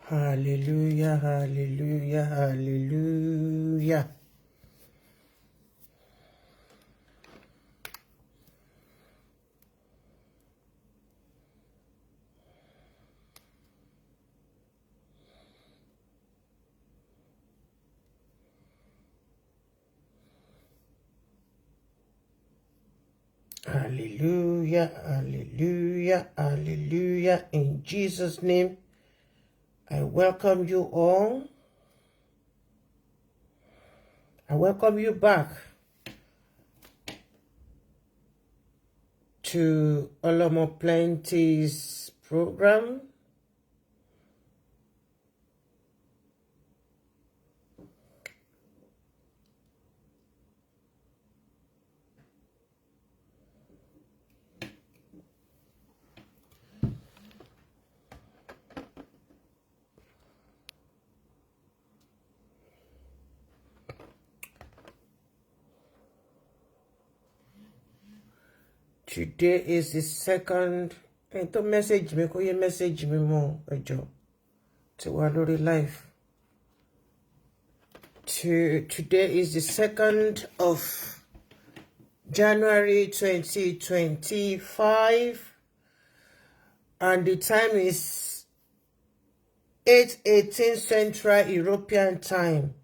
Hallelujah, hallelujah, hallelujah. Hallelujah, hallelujah, hallelujah. In Jesus' name, I welcome you all. I welcome you back to Olomo Plenty's program. Today is the second. Don't message me. Call you message me more. To Walori Life. Today is the 2nd of January 2025, and the time is 8:18 Central European Time.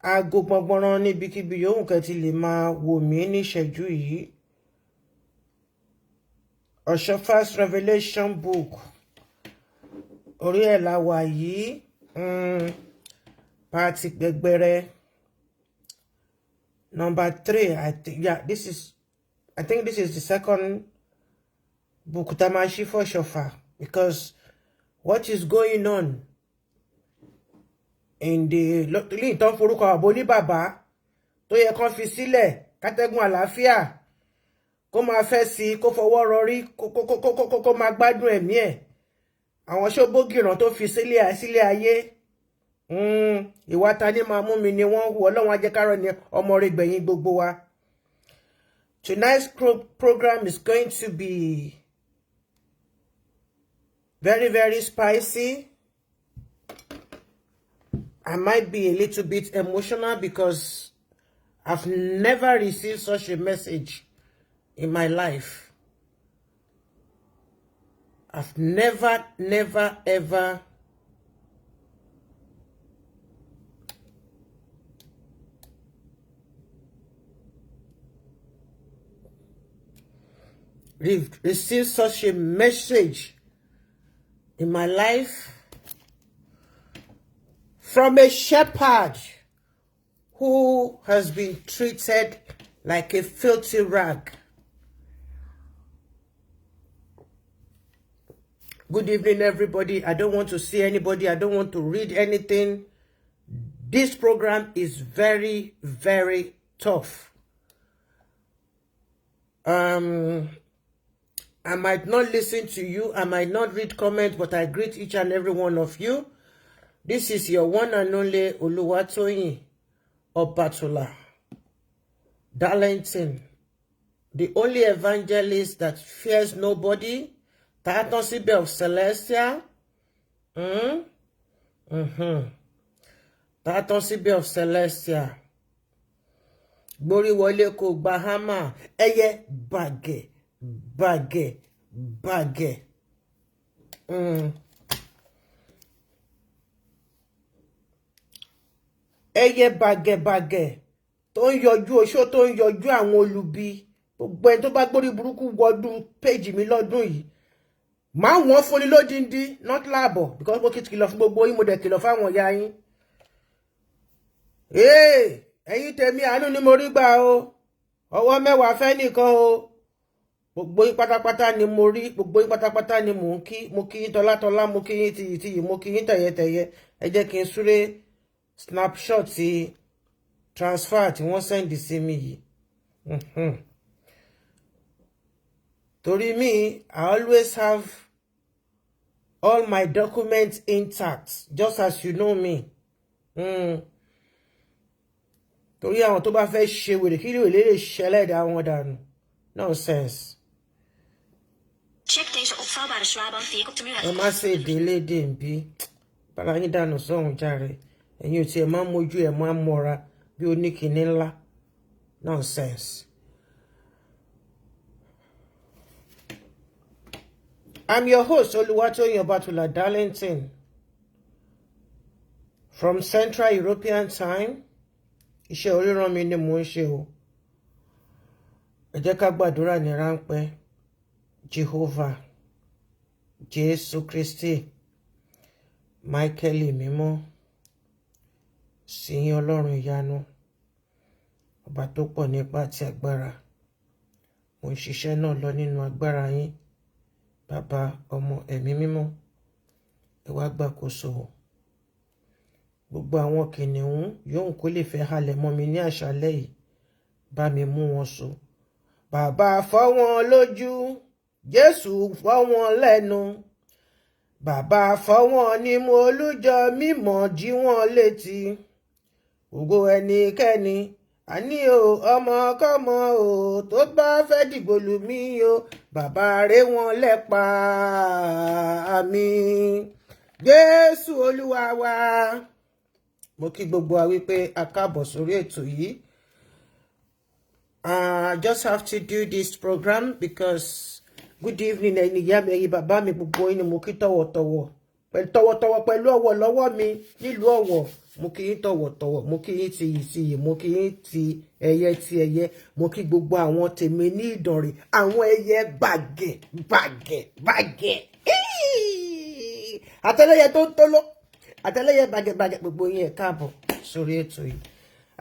Aago gbọngbọ̀nrán níbikíbi yòówù kẹ́ ti lè máa wò mí ní ìṣẹ́jú yìí. OSCHOFFA's Revelation book. Orí ẹ̀ la wà yìí. Party Begbere. Number 3. I think this is the second book Tamashi for OSCHOFFA, because what is going on in the Linton Furuko Aboni Baba tó yẹ kán fi sílẹ̀ kátẹ́gùn àlàáfíà kó máa fẹ́ sí kó fọwọ́ rọrí kó máa gbádùn ẹ̀mí ẹ̀. Àwọn ṣóbógìràn tó fi sílẹ̀ ayé. Ìwà ta ni máa mú mi ni wọ́n hù. Ọlọ́run á jẹ́ ká rọ̀ ní ọmọ rẹ̀ gbẹ̀yìn gbogbo wa. Tonight's program is going to be very, very spicy. I might be a little bit emotional because I've never received such a message in my life. I've never, ever received such a message in my life from a shepherd who has been treated like a filthy rag. Good evening, everybody. I don't want to see anybody. I don't want to read anything. This program is very, very tough. I might not listen to you. I might not read comments, but I greet each and every one of you. This is your one and only Oluwatoyin Obatola Darlington, the only evangelist that fears nobody. Tatansibe of Celestia. Tatansibe of Celestia. Gbori wọlé kò gba hammer. Ẹyẹ bàgẹ̀. Ẹyẹ bàgẹ̀ tó ń yọjú oṣó tó ń yọjú àwọn olubi. Gbogbo ẹni tó bá gbórí burúkú wọdún page mi lọ́dún yìí. Máa wọ́n fún ni lódindi, not láàbọ̀, because mo kìlọ̀ fún gbogbo yín, mo dẹ̀ kìlọ̀ fáwọn ìyá yín. Ẹ̀yin tèmi àánú ni mo rí gbà o. Ọwọ́ mẹ́wàá fẹ́ nìkan o. Gbogbo yín pátápátá ni mo rí, gbogbo yín pátápátá ni mo kí yín tọlátọlá, mo kí yín tìyìtìyì, mo kí yín tẹ̀yẹtẹ̀yẹ. Ẹ jẹ́ kí n súré snapshot ti transfer tí wọ́n send sí mi yìí. Torí mi, I always have all my documents intact, just as you know me. Torí àwọn tó bá fẹ́ ṣe wèrè kí lè ṣẹlẹ̀ dá wọn dànù. Nonsense. Check deze opvouwbare zwaarbank die ik op de muur heb. Ẹ má ṣe délé dèmbí. para yín dànù sọ́hun jàre. Ẹ̀yin ò tiẹ̀ máa mójú ẹ̀ máa mọ́ra bí oníkìní ńlá. Nonsense. I'm your host, Oluwatoyin Obatula Darlington, from Central European Time. Iṣẹ́ oríran mi ni mò ń ṣe o. Ẹ jẹ́ ká gbàdúrà ní ráńpẹ́. Jehovah, Jésù Kristi, Michael mímọ́, sìn Ọlọ́run ìyanu, ọba tó pọ̀ nípa àti agbára. Mo ń ṣiṣẹ́ náà lọ nínú agbára yín. Bàbá, ọmọ, ẹ̀mí mímọ́, ẹ wá gbàkóso. Gbogbo àwọn kìnìún yóò kó lè fẹ́ halẹ̀ mọ́ mi ní àṣálẹ́ yìí. Bá mi mú wọn so. Bàbá, fọ́ wọn lójú. Jésù, fọ́ wọn lẹ́nu. Bàbá, fọ́ wọn nímú. Olùjọ mímọ́, jí wọn létí. Ògo ẹnikẹ́ni, àní o, ọmọkọ́mọ o, tó bá fẹ́ dìgbòlù mí o. Bàbá, rẹ́ wọn lẹ́pa. Àmín. Jésù Olúwa wa. Mo kí gbogbo wa wípé a káàbọ̀ sórí ètò yìí. I just have to do this program because good evening ẹ̀yin ìyá mi, ẹ̀yin bàbá mi, gbogbo yín ni mo kí tọ̀wọ̀tọ̀wọ̀. Tọ̀wọ̀tọ̀wọ̀ pẹ̀lú ọ̀wọ̀ lọ́wọ́ mi nílùú Ọ̀wọ̀. Mo kí yín tọ̀wọ̀tọ̀wọ̀, mo kí yín tiyì, mo kí yín ti ẹyẹ, mo kí gbogbo àwọn tèmi ní Ìdànrè, àwọn ẹyẹ bàgẹ̀. Àtẹlẹyẹ tó ń tóló, àtẹlẹyẹ bàgẹ̀ gbogbo yín ẹ káàbọ̀ sórí ètò yìí.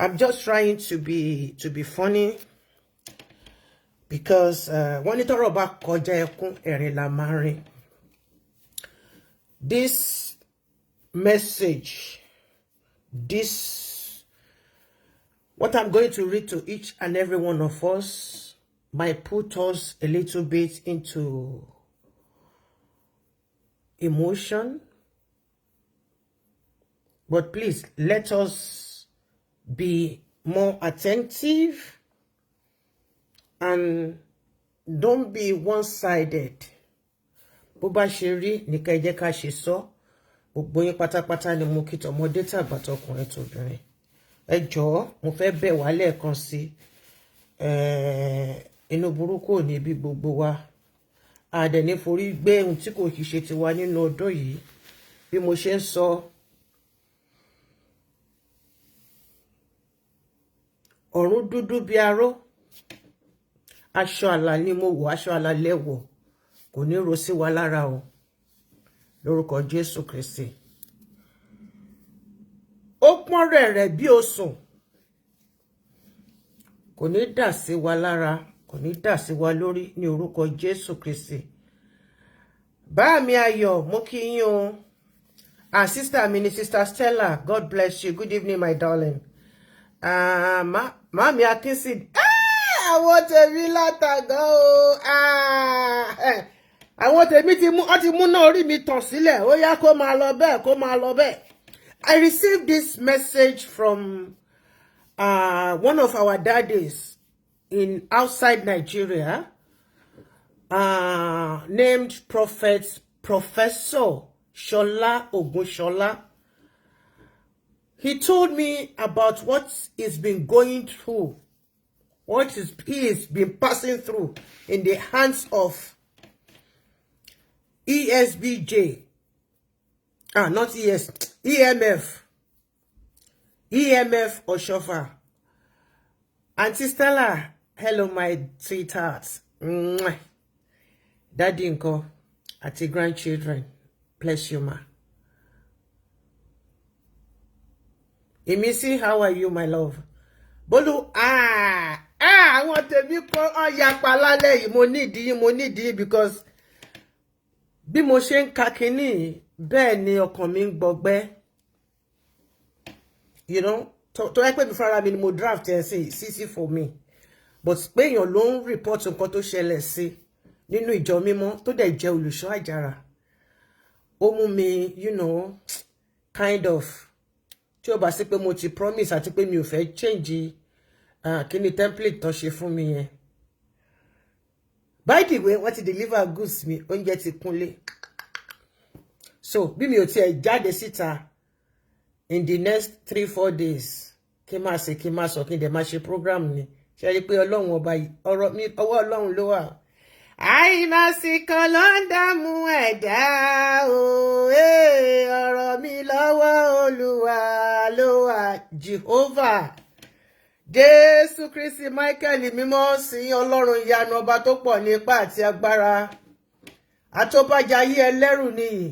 I'm just trying to be funny because wọ́n ní tọ́rọ̀ bá kọjá ẹkún ẹ̀rín la máa rìn. This message, what I'm going to read to each and every one of us might put us a little bit into emotion. But please, let us be more attentive and don't be one-sided. Bó bá ṣe rí ní ká jẹ́ ká ṣe sọ. Gbogbo yín pátápátá ni mo kí tọmọdé tàgbà tọkùnrin tobìnrin. Ẹ jọ̀ọ́, mo fẹ́ bẹ̀ wá lẹ́ẹ̀kan sí. Inú burúkú ò ní bí gbogbo wa. A dẹ̀ ní forí gbé ohun tí kò kì í ṣe tiwa nínú ọdún yìí. Bí mo ṣe ń sọ, ọ̀run dúdú bí aró. Aṣọ àlà ni mo wọ̀, aṣọ àlà lẹ́wọ̀. Kò ní ro sí wa lára o. Lórúkọ Jésù Kristi. Ó pọ́n rẹ̀rẹ̀ bí osùn. Kò ní dà sí wa lára, kò ní dà sí wa lórí ní orúkọ Jésù Kristi. Bá mi ayọ̀, mo kí yín o. And sister mi ni Sister Stella, God bless you. Good evening, my darling. Mami Akinsin. Àwọn tèmi látàgán o. Àwọn tèmi ti mú náà orí mi tàn sílẹ̀. Ó yá kó máa lọ bẹ́ẹ̀. I received this message from one of our daddies in outside Nigeria, named Professor Shola Ogunshola. He told me about what he's been going through, he has been passing through in the hands of ESBJ. Not EMF OSCHOFFA. Auntie Stella, hello my sweetheart. Daddy Nko, ati grandchildren, bless you ma. Emisi, how are you my love? Bolu, àwọn tèmi kọ́ ọ̀yàpá lálẹ́ yìí, mo need yín because bí mo ṣe ń ka kíní bẹ́ẹ̀ ni ọkàn mi ń gbọgbẹ́. You know, tó yẹ pé mi fara mi ni mo draft ẹ̀ sí for me. But pé èèyàn ló ń report nǹkan tó ṣẹlẹ̀ sí nínú ìjọ mímọ́ tó dẹ̀ jẹ́ olùṣọ́ àjàrà. Ó mú mi, you know, kind of, tí ó bá sí pé mo ti promise àti pé mi ò fẹ́ change kíní template tó ṣe fún mi yẹn. By the way, wọ́n ti deliver goods mi, oúnjẹ ti kúnlé. So bí mi ò tiẹ̀ jáde síta in the next 3-4 days kí máa ṣe kí máa sọ kí n dẹ̀ máa ṣe program ni ṣe rí pé Ọlọ́run ọba ọ̀rọ̀ mi ọwọ́ Ọlọ́run ló wà. Àìmásìkò ló ń dààmú ẹ̀dá o ọ̀rọ̀ mi lọ́wọ́ Olúwa ló wà. Jehovah Jésù Kristi Michael mímọ́ sí Ọlọ́run ìyanu ọba tó pọ̀ ní ipá àti agbára àtọ́bàjáyé ẹlẹ́rù nìyí.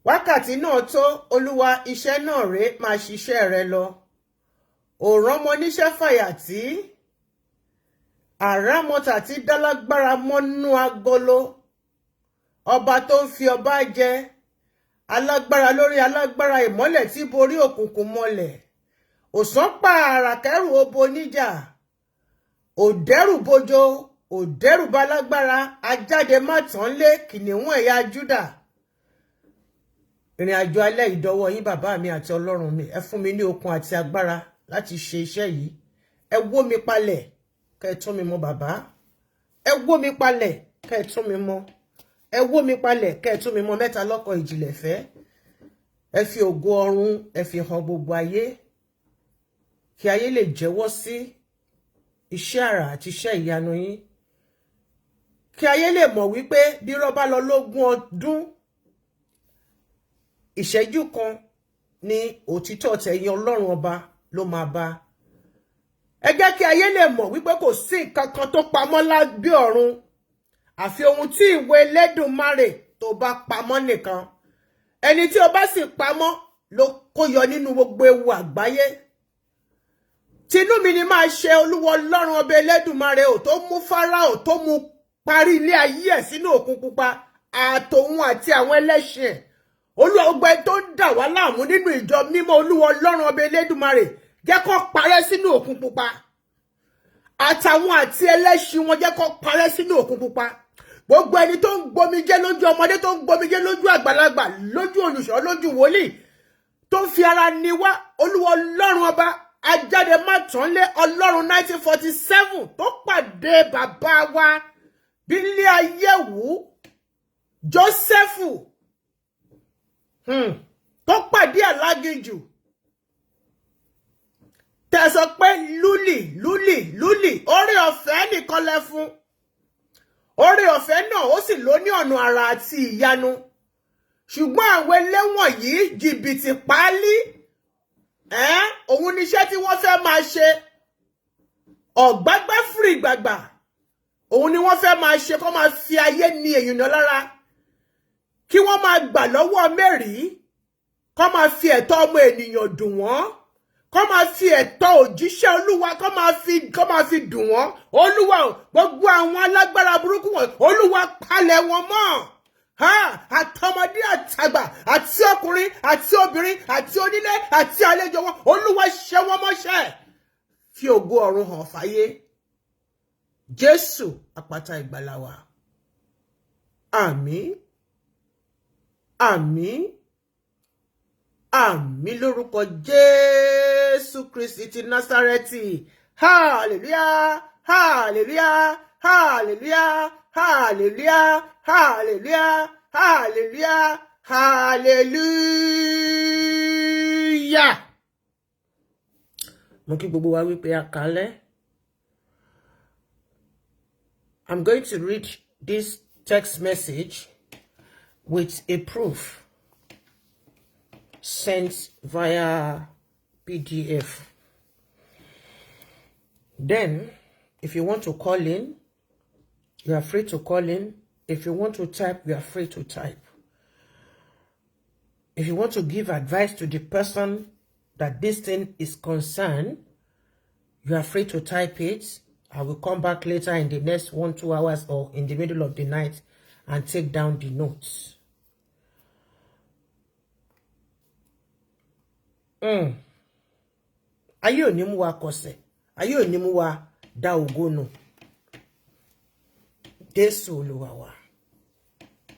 Wákàtí náà tó Olúwa iṣẹ́ náà rèé máa ṣiṣẹ́ rẹ lọ. Òrán mọ níṣẹ́ fàyàtì àràmọ́tà tí dálágbára mọ́nú agolo. Ọba tó ń fi ọba jẹ alágbára lórí alágbára ìmọ́lẹ̀ tí borí òkùnkùn mọ́lẹ̀. Òsán pa àràkẹ́rù obo níjà. Òdẹ́rù bojo òdẹ́rù balágbára ajáde má tán lé kìnìún ẹ̀yà Júdà. Ìrìn àjò alẹ́ ìdọ́wọ́ yín bàbá mi àti Ọlọ́run mi ẹ fún mi ní okun àti agbára láti ṣe iṣẹ́ yìí. Ẹ wó mi palẹ̀ kẹ́ ẹ tún mi mọ́ bàbá. Ẹ wó mi palẹ̀ kẹ́ ẹ tún mi mọ́. Ẹ wó mi palẹ̀ kẹ́ ẹ tún mi mọ́ mẹ́ta lọ́kọ̀ ìjìnlẹ̀ fẹ́. Ẹ fi ògo ọ̀run ẹ fi hàn gbogbo ayé. Kí ayé lè jẹ́wọ́ sí iṣẹ́ àrà àti iṣẹ́ ìyanu yín. Kí ayé lè mọ̀ wípé bí rọ́bà lọ lógún ọdún ìṣẹ́jú kan ní òtítọ́ tẹ̀yìn Ọlọ́run ọba ló máa bá. Ẹ jẹ́ kí ayé lè mọ̀ wípé kò sí nǹkan kan tó pamọ́ lábẹ́ ọ̀run àfi ohun tí ìwé Elédùmarè tó bá pamọ́ nìkan. Ẹni tí ó bá sì pamọ́ ló kó yọ nínú gbogbo ewu àgbáyé. Tinú mi ni máa ṣe Olúwa Ọlọ́run ọba Elédùmarè ò tó mú Fáráò tó mú parí ilé ayé ẹ̀ sínú òkun pupa àtòun àti àwọn ẹlẹ́ṣin ẹ̀. Olúwa ọgbà tó ń dà wá láàmú nínú ìjọ mímọ́ Olúwa Ọlọ́run ọba Elédùmarè jẹ́ kó parẹ́ sínú òkun pupa. Àtàwọn àti ẹlẹ́ṣin wọn jẹ́ kó parẹ́ sínú òkun pupa. Gbogbo ẹni tó ń gbomijé lójú ọmọdé tó ń gbomijé lójú àgbàlagbà lójú olùṣọ́ lójú wòlíì tó ń fi ara ni wá Olúwa Ọlọ́run ọba ajáde má tán lé Ọlọ́run 1947 tó pàdé bàbá wa bílé ayé wù Jósẹ́fù tó pàdé alágìjù tẹ̀sọ̀ pé lúlì orí ọ̀fẹ́ nìkan lẹ fún. Orí ọ̀fẹ́ náà ó sì lò ní ọ̀nà àrà àti ìyanu. Ṣùgbọ́n àwọn ẹlẹ́wọ̀n yìí jìbìtì páálí òun níṣẹ́ tí wọ́n fẹ́ máa ṣe. Ọ̀gbágbá Frigbagba òun ni wọ́n fẹ́ máa ṣe kó máa fi ayé ní èèyàn lára. Kí wọ́n máa gbà lọ́wọ́ mẹ́rìí kó máa fi ẹ̀tọ́ ọmọ ènìyàn dùn wọ́n. Kó máa fi ẹ̀tọ́ òjíṣẹ́ Olúwa kó máa fi dùn wọ́n. Olúwa gbogbo àwọn alágbára burúkú wọn Olúwa palẹ̀ wọn mọ́. Àtọmọdé àtàgbà àti ọkùnrin àti obìnrin àti onílé àti àlejò wọn Olúwa ṣe wọ́n mọ́ṣẹ́. Fi ògo ọ̀run hàn fáyé. Jésù àpáta ìgbàlà wa. Àmín. Àmín. Àmín lórúkọ Jésù Kristi ti Násárẹ́tì. Hallelujah, hallelujah, hallelujah, hallelujah, hallelujah, hallelujah, hallelujah. Mo kí gbogbo wa wípé àkálẹ́. I'm going to read this text message with a proof sent via PDF. Then, if you want to call in, you are free to call in. If you want to type, you are free to type. If you want to give advice to the person that this thing is concerned, you are free to type it. I will come back later in the next 1-2 hours or in the middle of the night and take down the notes. Ayé ò ní mú wa kọsẹ̀. Ayé ò ní mú wa dá ògo nù. Jésù Olúwa wa.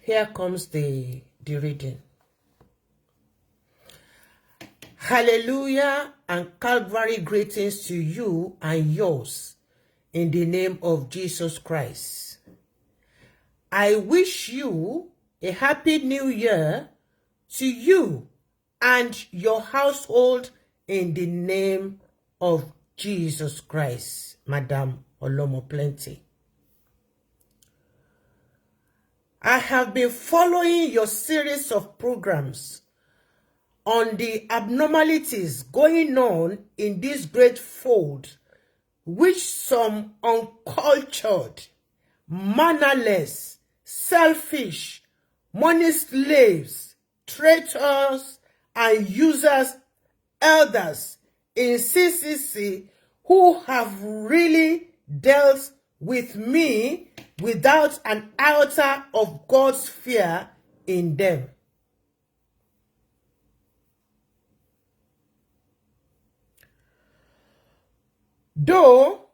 Here comes the reading. Hallelujah and Calvary greetings to you and yours in the name of Jesus Christ. I wish you a happy new year to you and your household in the name of Jesus Christ, Madam Olomo Plenty. I have been following your series of programs on the abnormalities going on in this great fold, which some uncultured, mannerless, selfish, money slaves, traitors, and users, elders in CCC who have really dealt with me without an iota of God's fear in them. Though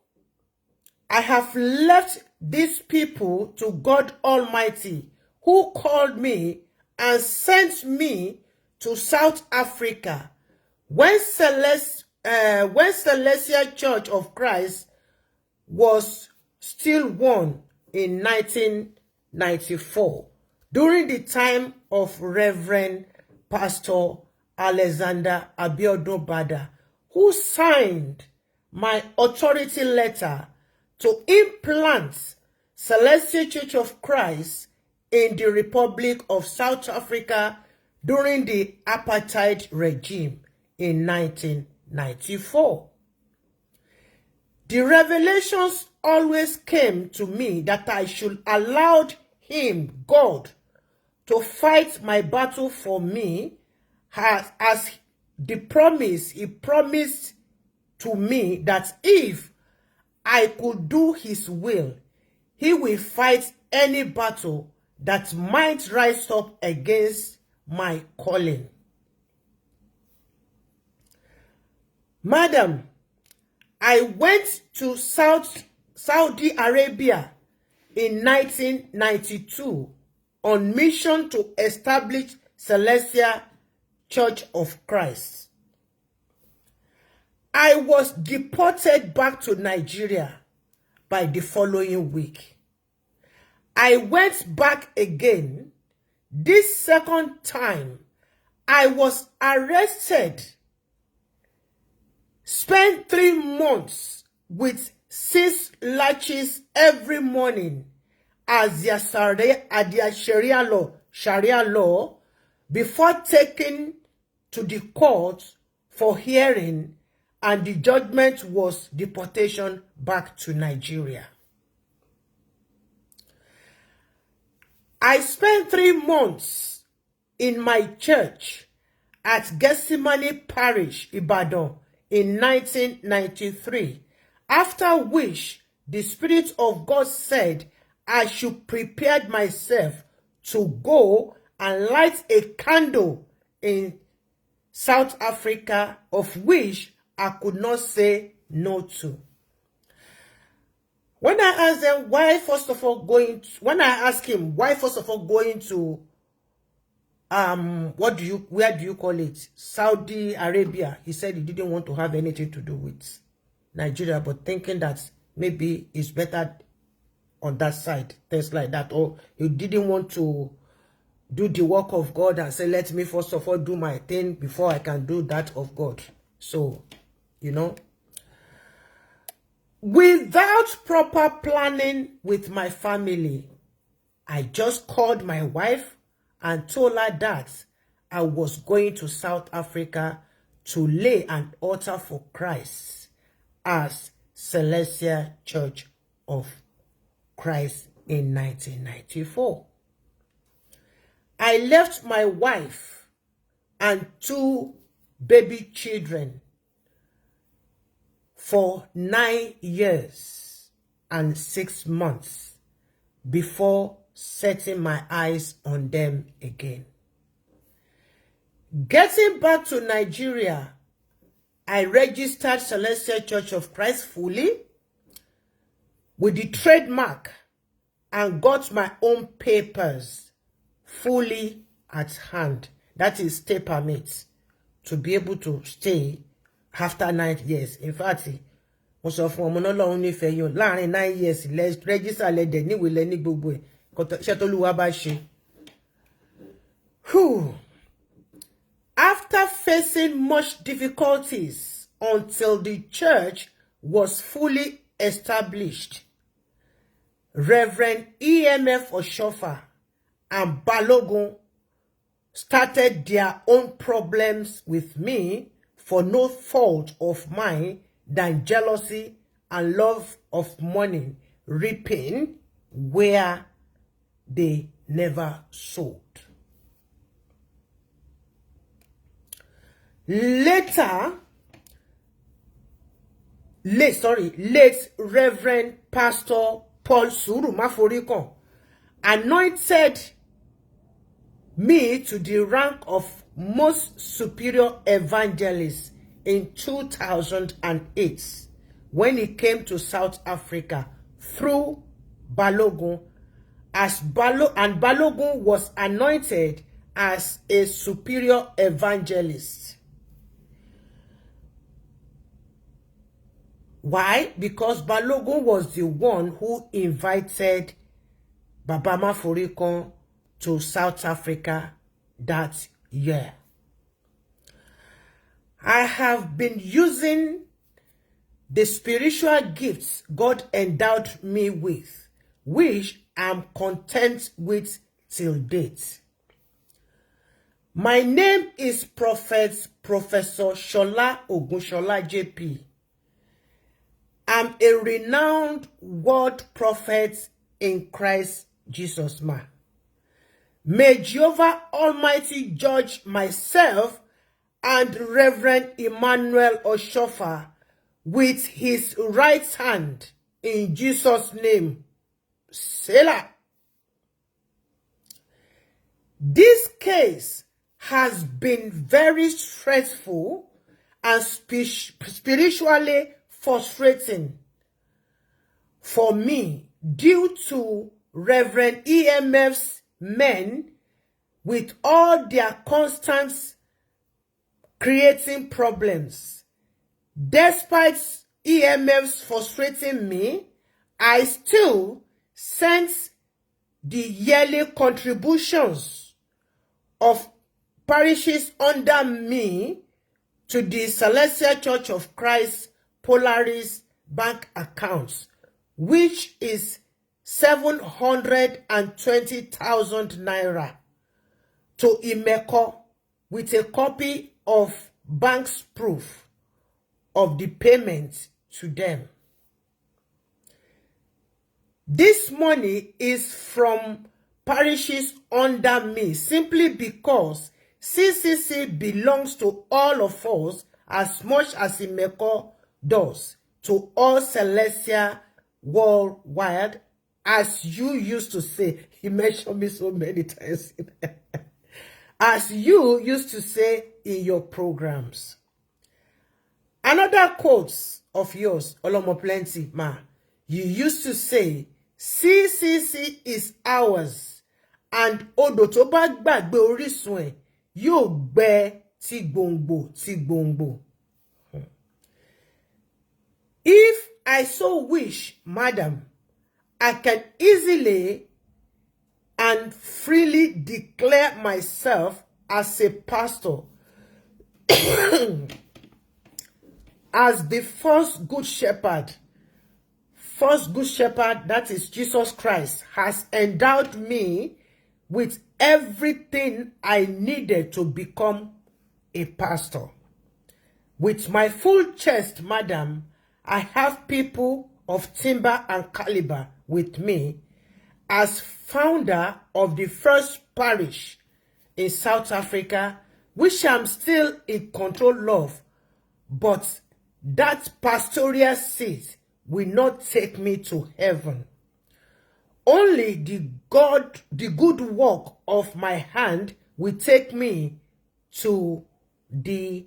I have left these people to God Almighty, who called me and sent me to South Africa when Celestia Church of Christ was still one in 1994, during the time of Reverend Pastor Alexander Abiodun Bada, who signed my authority letter to implant Celestia Church of Christ in the Republic of South Africa during the apartheid regime in 1994. The revelations always came to me that I should allow him, God, to fight my battle for me as the promise he promised to me that if I could do his will, he will fight any battle that might rise up against my calling. Madam, I went to Saudi Arabia in 1992 on mission to establish Celestia Church of Christ. I was deported back to Nigeria by the following week. I went back again. This second time, I was arrested, spent 3 months with 6 lashes every morning as their Sharia law before taken to the court for hearing, and the judgment was deportation back to Nigeria. I spent 3 months in my church at Gethsemane Parish, Ibadan, in 1993, after which the Spirit of God said I should prepare myself to go and light a candle in South Africa, of which I could not say no to. When I asked them why, first of all, going to where do you call it, Saudi Arabia, he said he didn't want to have anything to do with Nigeria, but thinking that maybe it's better on that side, things like that, or he didn't want to do the work of God and say, let me first of all do my thing before I can do that of God. So, you know, without proper planning with my family, I just called my wife and told her that I was going to South Africa to lay an altar for Christ as Celestia Church of Christ in 1994. I left my wife and 2 baby children for 9 years and 6 months before setting my eyes on them again. Getting back to Nigeria, I registered Celestia Church of Christ fully with the trademark and got my own papers fully at hand. That is stay permit to be able to stay after 9 years. In fact, most of them no only for you. 9 years, let's register let the new will any gbogbo e. Iṣẹ́ t'Olúwa bá ṣe. Whew. After facing much difficulties until the church was fully established, Reverend EMF OSCHOFFA and Balogun started their own problems with me for no fault of mine than jealousy and love of money, reaping where they never sowed. Late Reverend Pastor Paul Suru Maforikon anointed me to the rank of most superior evangelist in 2008 when he came to South Africa through Balogun, and Balogun was anointed as a superior evangelist. Why? Because Balogun was the one who invited Baba Maforikon to South Africa that year. I have been using the spiritual gifts God endowed me with, which I'm content with till date. My name is Professor Shola Ogunshola JP. I'm a renowned word prophet in Christ Jesus, man. May Jehovah Almighty judge myself and Reverend Emmanuel OSCHOFFA with his right hand in Jesus' name. Selah. This case has been very stressful and spiritually frustrating for me due to Reverend EMF's men with all their constant creating problems. Despite EMF's frustrating me, I still sent the yearly contributions of parishes under me to the Celestia Church of Christ Polaris bank accounts, which is 720,000 naira, to Imeko with a copy of bank's proof of the payment to them. This money is from parishes under me simply because CCC belongs to all of us as much as Imeko does to all Celestia worldwide, as you used to say. He mentioned me so many times. As you used to say in your programs. Another quote of yours, Olomo Plenty, ma, you used to say, CCC is ours, and Odo tó bá gbàgbé orísun ẹ̀ yóò gbẹ tí gbòǹgbò. If I so wish, madam, I can easily and freely declare myself as a pastor, as the first good shepherd, that is Jesus Christ, has endowed me with everything I needed to become a pastor. With my full chest, madam, I have people of timber and caliber with me as founder of the first parish in South Africa, which I'm still in control of, but that pastoral seat will not take me to heaven. Only the good work of my hand will take me to the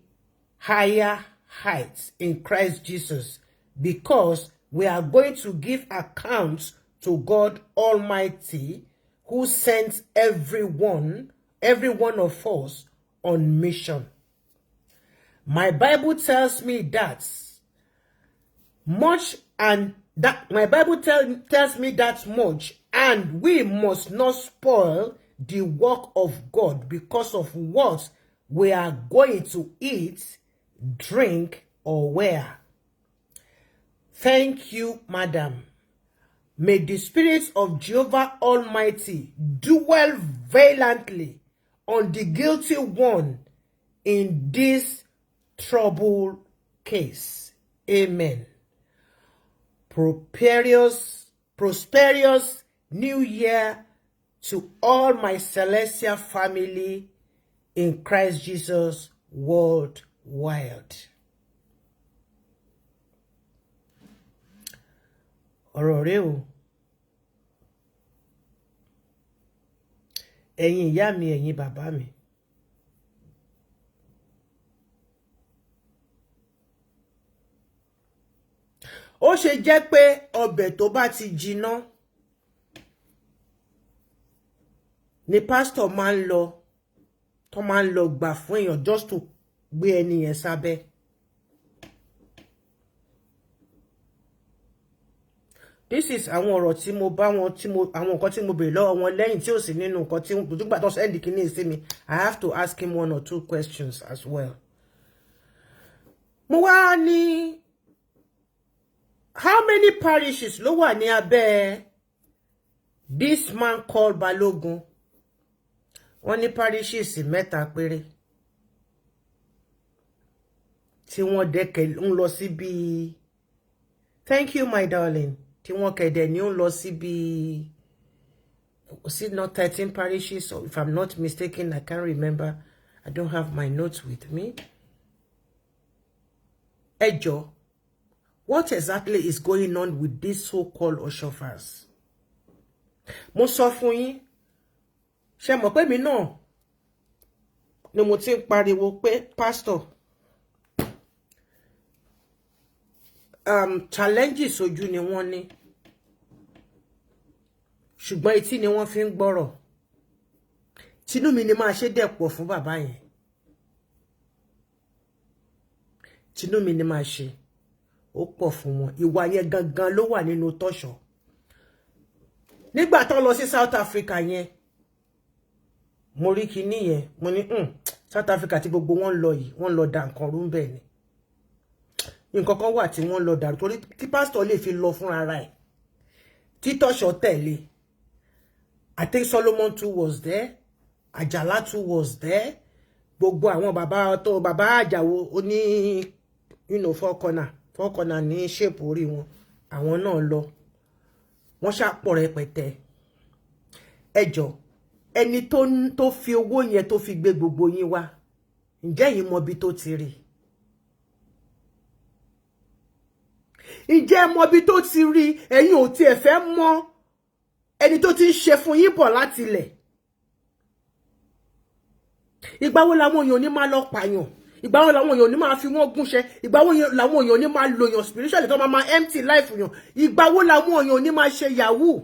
higher heights in Christ Jesus, because we are going to give accounts to God Almighty, who sent every one of us on mission. My Bible tells me that much, and that my Bible tells me that much, and we must not spoil the work of God because of what we are going to eat, drink, or wear. Thank you, Madam. May the Spirit of Jehovah Almighty dwell valiantly on the guilty one in this troubled case. Amen. Prosperous New Year to all my Celestia family in Christ Jesus worldwide. Ọ̀rọ̀ rẹ̀ o. Ẹ̀yin ìyá mi, ẹ̀yin bàbá mi. Ó ṣe jẹ́ pé ọbẹ̀ tó bá ti jiná ni pastor máa ń lọ gbà fún èèyàn just to gbé ẹni yẹn sábẹ́. This is àwọn ọ̀rọ̀ tí mo bá wọn àwọn nǹkan tí mo bèrè lọ́wọ́ wọn lẹ́yìn tí ò sí nínú nǹkan tí nígbà tó send kíní sí mi. I have to ask him 1 or 2 questions as well. Mo wá ní how many parishes ló wà ní abẹ́ this man called Balogun? Wọ́n ní parishes 3 péré. Tí wọ́n dẹ́kẹ̀ ń lọ sí bí thank you my darling. Tí wọ́n kẹ̀dẹ̀ ní ń lọ sí bí was it not 13 parishes, or if I'm not mistaken, I can't remember. I don't have my notes with me. Ẹ jọ̀ọ́, what exactly is going on with these so-called OSCHOFFAs? Mo sọ fún yín, ṣé mọ̀ pé mi náà ni mo ti ń pariwo pé pastor challenges ojú ni wọ́n ní, ṣùgbọ́n etí ni wọ́n fi ń gbọ́rọ̀. Tinú mi ni máa ṣe dẹ̀pọ̀ fún bàbá yẹn. Tinú mi ni máa ṣe ó pọ̀ fún wọn. Ìwà yẹn gangan ló wà nínú tọ́ṣọ̀. Nígbà tó lọ sí South Africa yẹn, mo rí kíní yẹn, mo ní South Africa tí gbogbo wọn lọ yìí, wọ́n lọ dà nǹkan rú ńbẹ̀ ni. Nǹkan kan wà tí wọ́n lọ dàrú torí tí pastor lè fi lọ fún ara ẹ̀. Tí tọ́ṣọ̀ tẹ̀lé. I think Solomon too was there. Ajala too was there. Gbogbo àwọn bàbá Àjàwó oní four corner ní shape orí wọn. Àwọn náà lọ. Wọ́n ṣàpọ̀ rẹpẹtẹ. Ẹ jọ̀ọ́, ẹni tó fi owó yẹn tó fi gbé gbogbo yín wá. Ǹjẹ́ yín mọ̀ bí tó ti rí? Ǹjẹ́ mọ̀ bí tó ti rí? Ẹ̀yin ò tiẹ̀ fẹ́ mọ̀ ẹni tó ti ń ṣe fún yín bọ̀ láti ilẹ̀. Ìgbà wo làwọn èèyàn ní máa lọ pààyàn? Ìgbà wo làwọn èèyàn ní máa fi wọ́n gúnṣẹ́? Ìgbà wo làwọn èèyàn ní máa lòyàn spiritually tó máa empty life yàn? Ìgbà wo làwọn èèyàn ní máa ṣe yahoo?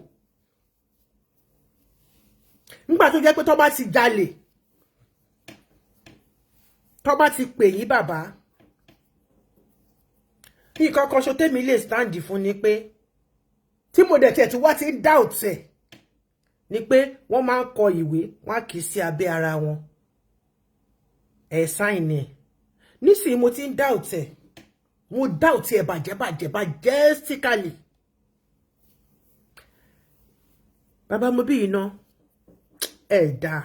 Nígbà tó jẹ́ pé tó bá ti jalè, tó bá ti pè yín bàbá, nǹkan kan ṣo tèmi lè stand fún ni pé tí mo dẹ̀ tiẹ̀ tí wá ti ń doubt ẹ̀ ni pé wọ́n máa ń kọ ìwé, wọ́n kì í sí abẹ́ ara wọn. Ẹ sign ẹ̀. Nísìnyí mo ti ń doubt ẹ̀. Mo doubt ẹ̀ bàjẹ́ stickerly. Bàbá mo bí iná. Ẹ dáa.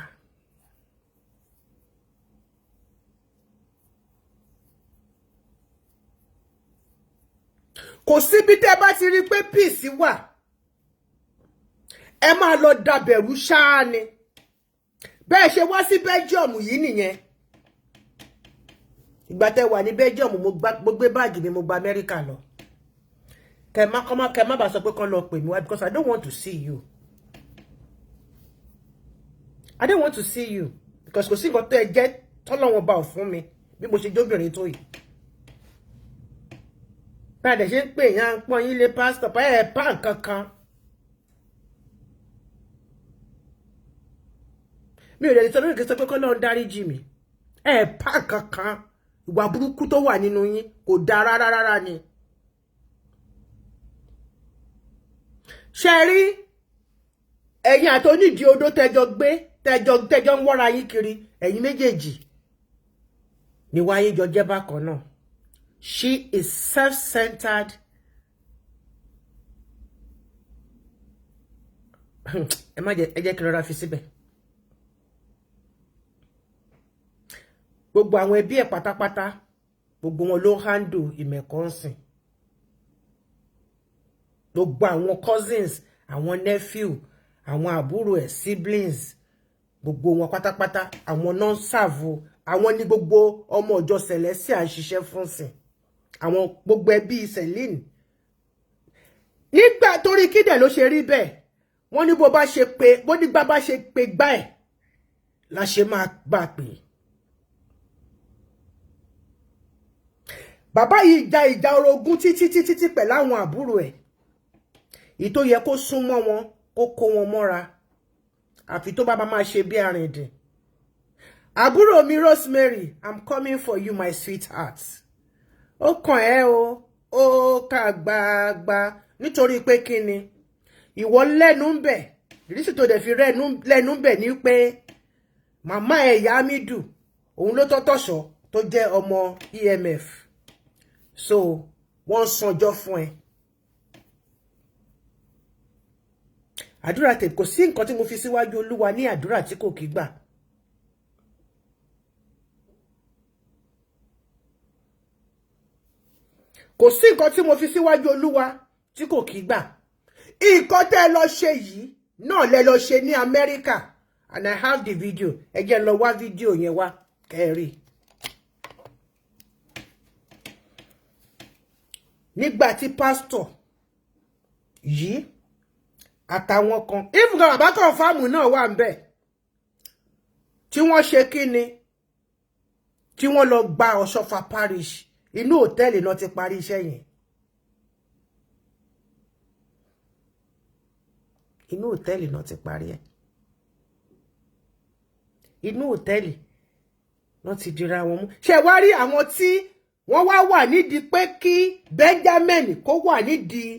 Kò síbi tẹ́ bá ti rí pé peace wà. Ẹ máa lọ dàbẹ̀rú ṣáá ni. Bẹ́ẹ̀ ṣe wá sí Belgium yìí nìyẹn. Ìgbà tẹ́ wà ní Belgium mo gbé báàgì mi mo gba America lọ. Kẹ́ má bá sọ pé kán lọ pè mí wá because I don't want to see you. I don't want to see you because kò sí nǹkan tó ẹ jẹ́ tọ́lọ́wọ́n bá ò fún mi bí mo ṣe jóbìnrin tó yìí. Báyìí ṣe ń pè yàn pọ́n yín lé pastor pa ẹ̀ pa nǹkan kan. Mi ò lè sọ lórí kí n sọ pé kọ́ lọ́n dáríjì mi. Ẹ̀ pa nǹkan kan. Ìwà burúkú tó wà nínú yín kò dáa rárá ni. Ṣé rí ẹ̀yin àti onídìí odó tẹjọ tẹ́jọ́ ń wọ́ra yín kiri ẹ̀yin méjèèjì ni wáyé jọ jẹ́ bákan náà. She is self-centered. Ẹ jẹ́ kí n rọra fi síbẹ̀. Gbogbo àwọn ẹbí ẹ̀ pátápátá gbogbo wọn ló handle ìmẹ̀kọ́nsìn. Gbogbo àwọn cousins, àwọn nephew, àwọn àbúrò ẹ̀ siblings, gbogbo wọn pátápátá àwọn non serve, àwọn ní gbogbo ọmọ ọjọ́ Celestia ń ṣiṣẹ́ fún sìn. Àwọn gbogbo ẹbí Celine. Nígbà torí kídẹ̀ ló ṣe rí bẹ́ẹ̀, wọ́n ní bó nígbà bá ṣe pé gbá ẹ̀ la ṣe máa gbà pé. Bàbá yìí ìjà orogún títí pẹ̀lú àwọn àbúrò ẹ̀. Èyí tó yẹ kó súnmọ́ wọn, kó wọn mọ́ra. Àfi tó bá máa ṣe bí arìndìn. Àbúrò mi Rosemary, I'm coming for you, my sweetheart. Ó kàn ẹ́ o, ó ká gbagba nítorí pé kíni? Ìwọ lẹ́nu ń bẹ̀. Ìrísí tó dẹ̀ fi lẹ́nu ń bẹ̀ ní pé màmá ẹ̀ Ìyá Hamidu, òun ló tọ́tọ̀ṣọ́ tó jẹ́ ọmọ EMF. So, wọ́n sanjọ́ fún ẹ. Àdúrà tèmi kò sí nǹkan tí mo fi síwájú Olúwa ní àdúrà tí kò kí gbà. Kò sí nǹkan tí mo fi síwájú Olúwa tí kò kí gbà. Nǹkan tẹ́ lọ ṣe yìí náà lẹ lọ ṣe ní Amẹ́ríkà, and I have the video. Ẹ jẹ́ lọ wá fídíò yẹn wá kẹ́rì. Nígbà tí pásítọ̀ yìí àtàwọn kan, ìfúnkan bàbá kan fáàmù náà wà ńbẹ̀, tí wọ́n ṣe kíni, tí wọ́n lọ gba Ọ̀ṣọ́fà parish, inú hòtẹ́ẹ̀lì náà ti parí iṣẹ́ yẹn. Inú hòtẹ́ẹ̀lì náà ti parí ẹ̀. Inú hòtẹ́ẹ̀lì náà ti dira wọn mú. Ṣé wá rí àwọn tí wọ́n wà nídìí pé kí Benjamin kó wà nídìí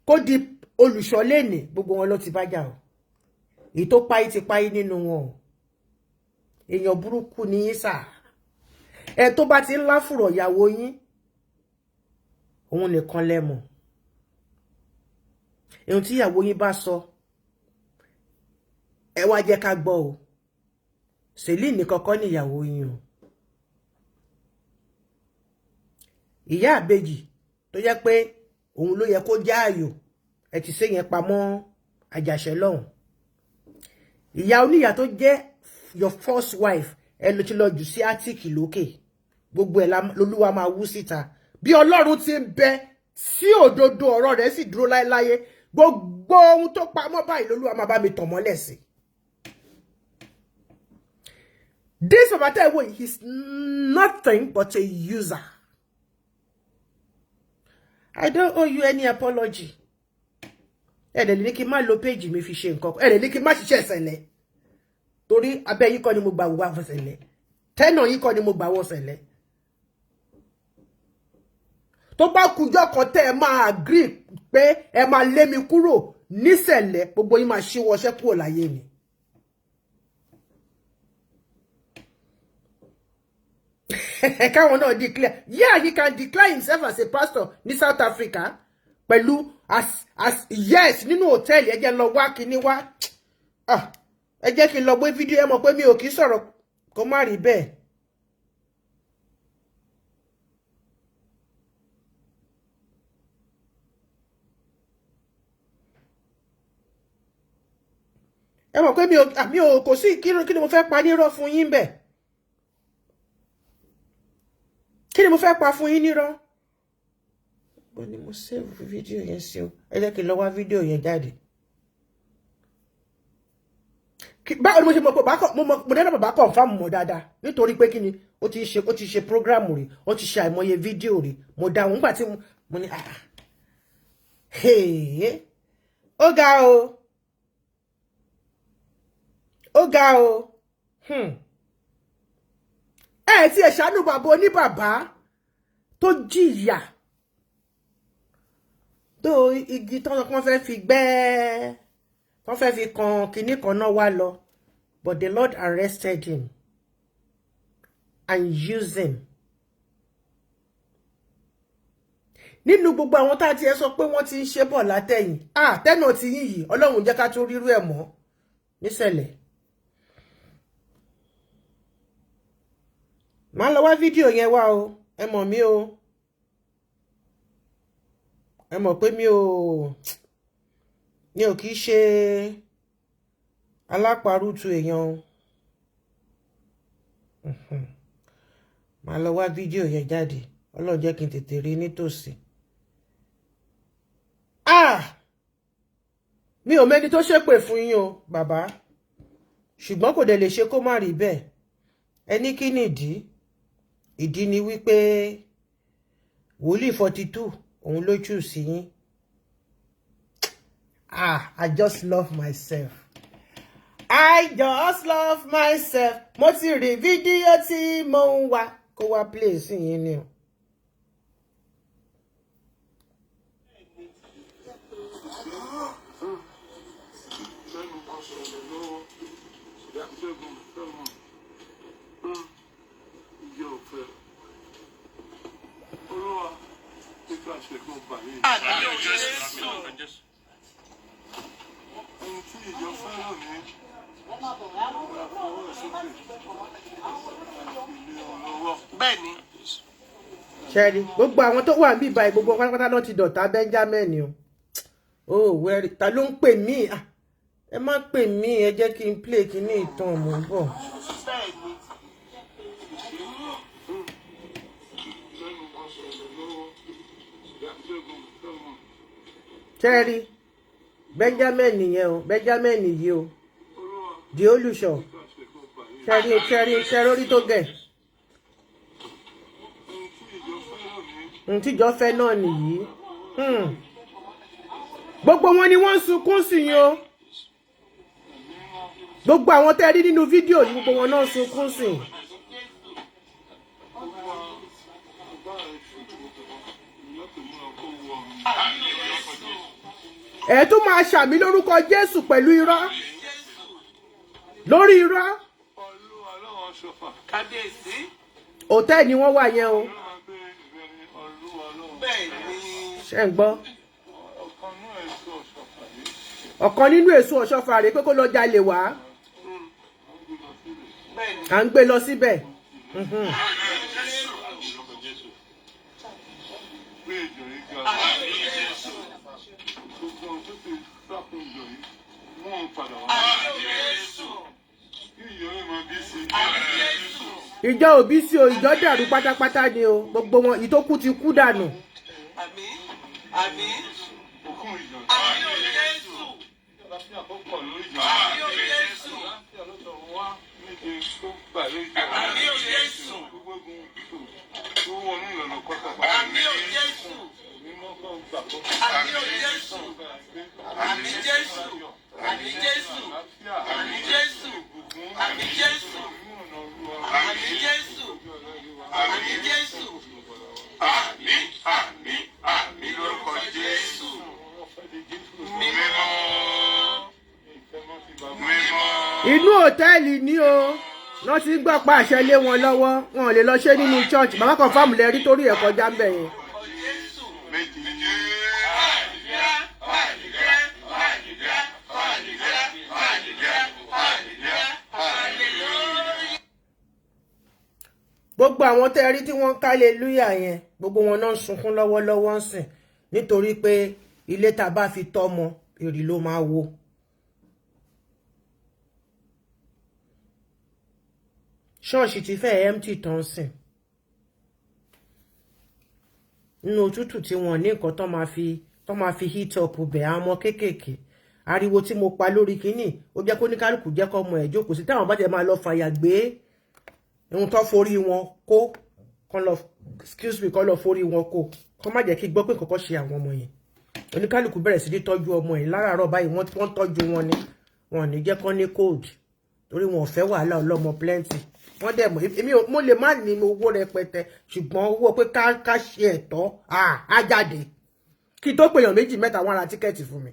kó di olùṣọ́lẹ́nì, gbogbo wọn ló ti bá jà o. Èyí tó páyí ti páyí nínú wọn o. Èèyàn burúkú ni yín sà. Ẹ tó bá ti ń láfùrọ̀ ìyàwó yín, òun nìkan lẹ́mọ̀. Ohun tí ìyàwó yín bá sọ, ẹ wá jẹ́ ká gbọ́ o. Celine nìkan kọ́ ni ìyàwó yín o. Ìyá àbèjì tó jẹ́ pé òun ló yẹ kó jẹ́ ààyò, ẹ ti ṣe yẹn pamọ́ àjàṣẹ́ lọ́hùn. Ìyá oníyà tó jẹ́ your first wife, ẹ ló ti lọ jù sí átíkì lókè. Gbogbo ẹ̀ lolúwa máa wú síta. Bí Ọlọ́run ti ń bẹ sí òdodo ọ̀rọ̀ rẹ̀ sì dúró láéláyé, gbogbo ohun tó pamọ́ báyìí lolúwa máa bá mi tàn mọ́lẹ̀ sí. This Baba Taiwo is nothing but a user. I don't owe you any apology. Ẹ dẹ̀ ní kí n má lo page mi fi ṣe nǹkan. Ẹ dẹ̀ ní kí n má ṣiṣẹ́ ṣẹlẹ̀. Torí abẹ́ yín kọ́ ni mo gbà wá fún ṣẹlẹ̀. Tẹ́nà yín kọ́ ni mo gbà wọ́ ṣẹlẹ̀. Tó bá kújọ́ kan tẹ́ ẹ máa agree pé ẹ máa lé mi kúrò ní ṣẹlẹ̀, gbogbo yín máa ṣíwọ́ ṣẹ́ kúrò láyé mi. Káwọn náà declare. Yeah, he can declare himself as a pastor ní South Africa. Pẹ̀lú as yes nínú hòtẹ́ẹ̀lì. Ẹ jẹ́ lọ wá kíní wá. Ẹ jẹ́ kí n lọ gbé fídíò, ẹ mọ̀ pé mi ò kì í sọ̀rọ̀ kó má rí bẹ́ẹ̀. Ẹ mọ̀ pé mi ò kò sí kí ni mo fẹ́ pa nírọ́ fún yín bẹ́ẹ̀. Kí ni mo fẹ́ pa fún yín nírọ́? Bó ni mo save fídíò yẹn sí o. Ẹ jẹ́ kí n lọ wá fídíò yẹn jáde. Báwo ni mo ṣe mọ̀ pé mo dẹ́nà bàbá confirm mọ̀ dáadáa nítorí pé kí ni ó ti ṣe program rí, ó ti ṣe àìmọye fídíò rí. Mo dáhùn nígbà tí mo ní ó ga o. Ó ga o. Tí ẹ ṣàánú bàbá oníbàbá tó jìyà. Tó igi tán kan fẹ́ fi gbẹ́, tán fẹ́ fi kan kinní kan náà wá lọ. but the Lord arrested him and used him. Nínú gbogbo àwọn tá ti ẹ sọ pé wọ́n ti ń ṣe bọ̀ látẹ̀yìn tẹ́nà ti yín yìí Ọlọ́run jẹ́ ká tún rírú ẹ̀ mọ́ níṣẹ̀lẹ̀. Màá lọ wá fídíò yẹn wá o, ẹ mọ̀ mí o, ẹ mọ̀ pé mi ò kìí ṣe alápárùtù èèyàn. Màá lọ wá fídíò yẹn jáde, Ọlọ́run jẹ́ kí n tètè rí nítòsí. Mi ò mẹ́ni tó ṣépè fún yín o bàbá, ṣùgbọ́n kò dẹ̀ lè ṣe kó má rí bẹ́ẹ̀. Ẹni kí ni ìdí ni wípé wòlíì 42 òun ló jù sí yín. I just love myself. I just love myself. Mo ti rí fídíò tí mo ń wá kó wá play sí yín ni o. Bẹ́ẹ̀ni. Ṣẹ́rí, gbogbo àwọn tó wà níbí báyìí gbogbo pátápátá ló ti dọ̀tá Benjamin o. Wẹ́rí, ta ló ń pè mí? Ẹ má pè mí, ẹ jẹ́ kí n play kíní ìtàn mò ń bọ̀. Ṣẹ́rí, Benjamin nìyẹn o, Benjamin yìí o. Di olùṣọ́. Ṣẹ́rí orí tó gẹ̀. Tíjọ́ fẹ́ náà nìyí. Gbogbo wọn ni wọ́n ń sunkún sí yín o. Gbogbo àwọn tẹ́ rí nínú fídíò ní gbogbo wọn náà ń sunkún sí. Ẹ tún máa ṣàmì lórúkọ Jésù pẹ̀lú irọ́. Lórí irọ́. Hòtẹ́ẹ̀lì ni wọ́n wà yẹn o. Ṣé ń gbọ́? Ọ̀kan nínú èso ọ̀ṣọ́fà rèé pé kó lọ jalè wá. À ń gbé lọ síbẹ̀. Ìjọ òbí sí o, ìjọ dàrú pátápátá ni o. Gbogbo wọn ìtókù ti kú dànù. Inú hòtẹ́ẹ̀lì ni o, wọ́n ti ń gbọ́ pa àṣẹ lé wọn lọ́wọ́, wọn ò lè lọ ṣe nínú church. Bàbá kan fáàmù lẹ rí torí ẹ̀ kọjá ń bẹ̀ yẹn. Gbogbo àwọn tẹ́ rí tí wọ́n ń hallelujah yẹn, gbogbo wọn náà ń sunkún lọ́wọ́lọ́wọ́ ń sìn nítorí pé ilé tá bá fi tọ́mọ èrì ló máa wó. Ṣọ́ọ̀ṣì ti fẹ́ empty tán sìn. Nínú òtútù tí wọ́n ní nǹkan tán máa fi heat up bẹ̀ àwọn ọmọ kéékèèké. Ariwo tí mo pa lórí kínní ó jẹ́ kó ní kálukú jẹ́ kọ́ ọmọ ẹ̀ jókòó sí táwọn bá jẹ́ máa lọ fàyà gbé ohun tó forí wọn kó kán lọ excuse me kán lọ forí wọn kó kán má jẹ́ kí gbọ́ pé kọ́kọ́ ṣe àwọn ọmọ yẹn. Oníkálukú bẹ̀rẹ̀ sí ní tọ́jú ọmọ yẹn láràárọ̀ báyìí wọ́n tọ́jú wọn ni wọn ní jẹ́ kán ní cold torí wọn ò fẹ́ wàhálà ọlọ́mọ plenty. Wọ́n dẹ̀ mọ̀ èmi mo lè má ní owó rẹpẹtẹ ṣùgbọ́n owó pé ká ṣe ẹ̀tọ́ á jáde kí tó pèèyàn 2 mẹ́ta wọ́n ra tíkẹ́ẹ̀tì fún mi.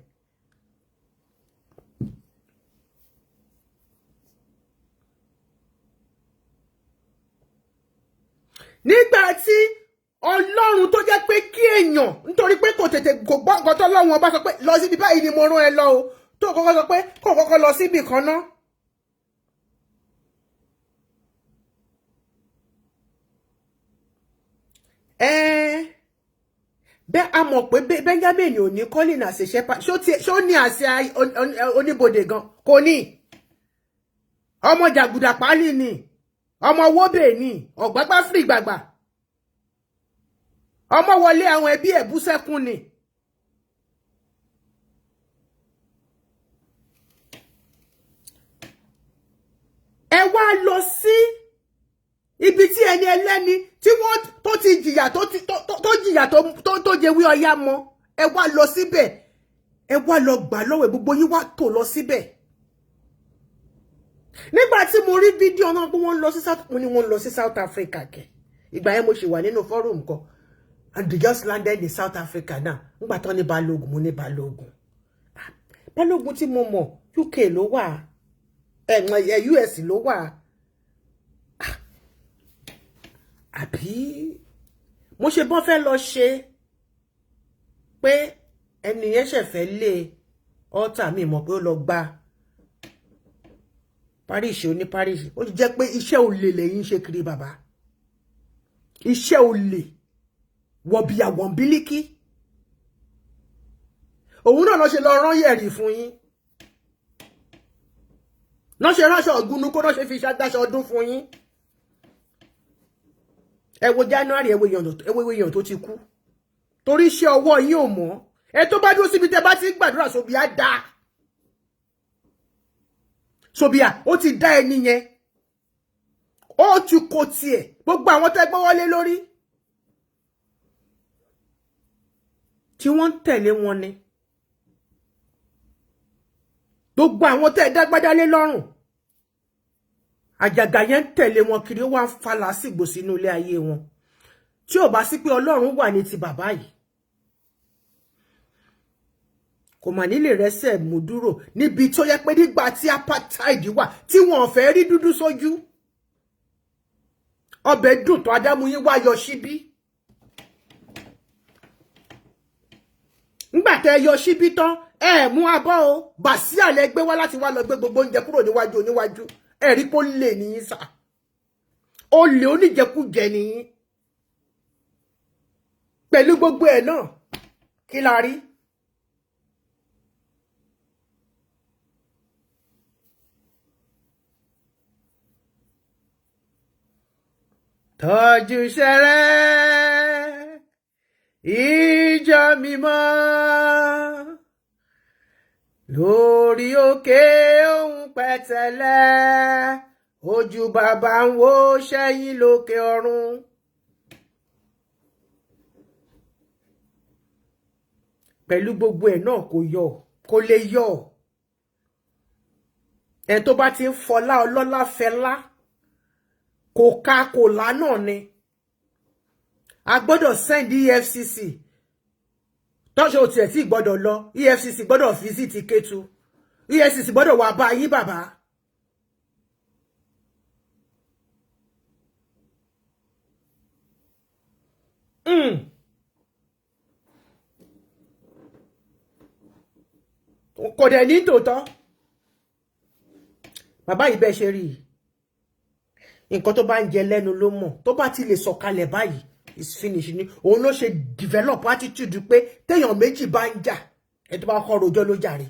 nígbà tí Ọlọ́run tó jẹ́ pé kí èèyàn nítorí pé kò tètè kò gbọ́ nǹkan tó Ọlọ́run ọba sọ pé lọ síbi báyìí ni mo rán ẹ lọ o tó kọ́kọ́ sọ pé kò kọ́kọ́ lọ síbi kan náà. Bẹ́ẹ̀ a mọ̀ pé Benjamin ò ní calling as a shepherd ṣó ní àṣẹ oníbodè gan kò ní ọmọ jàgùdà pálí ni ọmọ wóbè ni Ọ̀gbágbá Frigbagba ọmọ wọlé àwọn ẹbí ẹ̀ bú sẹ́kún ni. Ẹ wá lọ sí ibi tí ẹni ẹlẹ́ni tí wọ́n tó ti jìyà tó jìyà tó jẹwé ọyá mọ́ ẹ wá lọ síbẹ̀ ẹ wá lọ gbà lọ́wọ́ gbogbo yín wá tò lọ síbẹ̀. Nígbà tí mo rí fídíò náà pé wọ́n lọ sí South Africa kẹ̀ ìgbà yẹn mo ṣì wà nínú forum kan and they just landed in South Africa now nígbà tán ní Balógun mo ní Balógun tí mo mọ̀ UK ló wà US ló wà àbí mo ṣe bọ́n fẹ́ lọ ṣe pé ẹni yẹn ṣẹ̀fẹ́ lé ọ́tà mi mọ̀ pé ó lọ gba Paris oní Paris ó jẹ́ pé iṣẹ́ olè lẹ́yìn ṣe kiri bàbá iṣẹ́ olè wọ̀bìyà wọ̀nbílíkì òun náà lọ ṣe lọ rán yẹ̀rì fún yín náà ṣe ránṣọ ọ̀gúnnú kó náà ṣe fi ṣàdáṣọ ọdún fún yín. Ẹ wo January ẹ wo èèyàn tó ti kú torí iṣẹ́ ọwọ́ yín ò mọ́ ẹ tó bá dúró síbi tẹ́ bá ti gbàdúrà Sobia dá Sobia ó ti dá ẹni yẹn ó ti kò tiẹ̀ gbogbo àwọn tẹ́ gbọ́ wọlé lórí tí wọ́n ń tẹ̀lé wọn ni gbogbo àwọn tẹ́ dágbádá lé lọ́rùn àjàgà yẹn ń tẹ̀lé wọn kiri ó wá ń fa làásìgbò sínú ilé ayé wọn tí ò bá sí pé Ọlọ́run wà ní ti bàbá yìí kò mà nílè rẹ́sẹ̀ mú dúró níbi tó yẹ pé nígbà tí apartheid wà tí wọn ò fẹ́ rí dúdú sójú ọbẹ̀ dùn tó Adámúyín wá yọ síbí nígbà tẹ́ yọ síbí tán ẹ mú abọ́ o bàsíà lẹ gbé wá láti wá lọ gbé gbogbo oúnjẹ kúrò níwájú oníwájú ẹ̀rí pé ó lè níyín sà ó lè oníjẹkújẹ níyín pẹ̀lú gbogbo ẹ̀ náà kí la rí. Tọ́jú ṣẹrẹ́ ìjọ mímọ́ lórí òkè ohun pẹ̀tẹ́lẹ̀ ojú bàbá ń wo sẹ́yìn lókè ọ̀run. Pẹ̀lú gbogbo ẹ̀ náà kò lè yọ ẹ̀ tó bá ti ń fọlá ọlọ́lá fẹlá kò ká kò lá náà ni a gbọ́dọ̀ send EFCC tọ́ṣọ́ ò tiẹ̀ tí gbọ́dọ̀ lọ EFCC gbọ́dọ̀ visit Kétu EFCC gbọ́dọ̀ wà bá yín bàbá. Kò dẹ̀ ní tòótọ́ bàbá yìí bẹ́ẹ̀ ṣe rí nǹkan tó bá ń jẹ lẹ́nu ló mọ̀ tó bá ti lè sọ̀kalẹ̀ báyìí is finish ni òun ló ṣe develop attitude pé téèyàn méjì bá ń jà ẹ tó bá kọ́ rojọ́ ló jàre.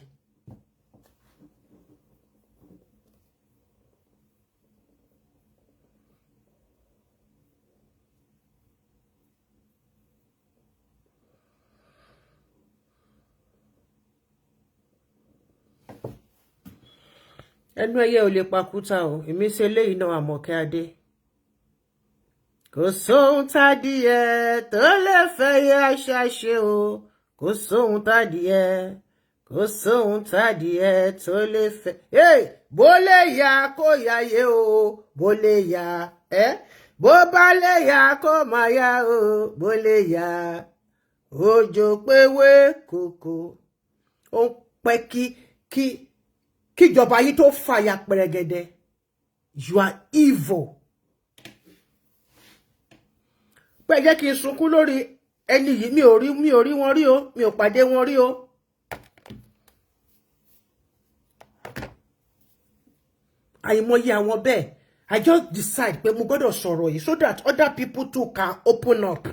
Ẹnu ẹyẹ ò lè pakúta o èmi ṣe léyìí náà Àmọ̀kẹ́ Adé kò sóhun tádìẹ tó lè fẹyẹ aṣáṣe o kò sóhun tádìẹ kò sóhun tádìẹ tó lè fẹ bó lè yá kó yáyé o bó lè yá bó bá lè yá kó máa yá o bó lè yá òjò péwé kòkó ó pẹ́ kíjọba yìí tó fàyà pẹ̀rẹ̀gẹ̀dẹ̀ you are evil. pé jẹ́ kí n sunkún lórí ẹni yìí mi ò rí wọn rí o mi ò pàdé wọn rí o. àìmọye àwọn bẹ́ẹ̀ I just decide pé mo gbọ́dọ̀ sọ̀rọ̀ yìí so that other people too can open up.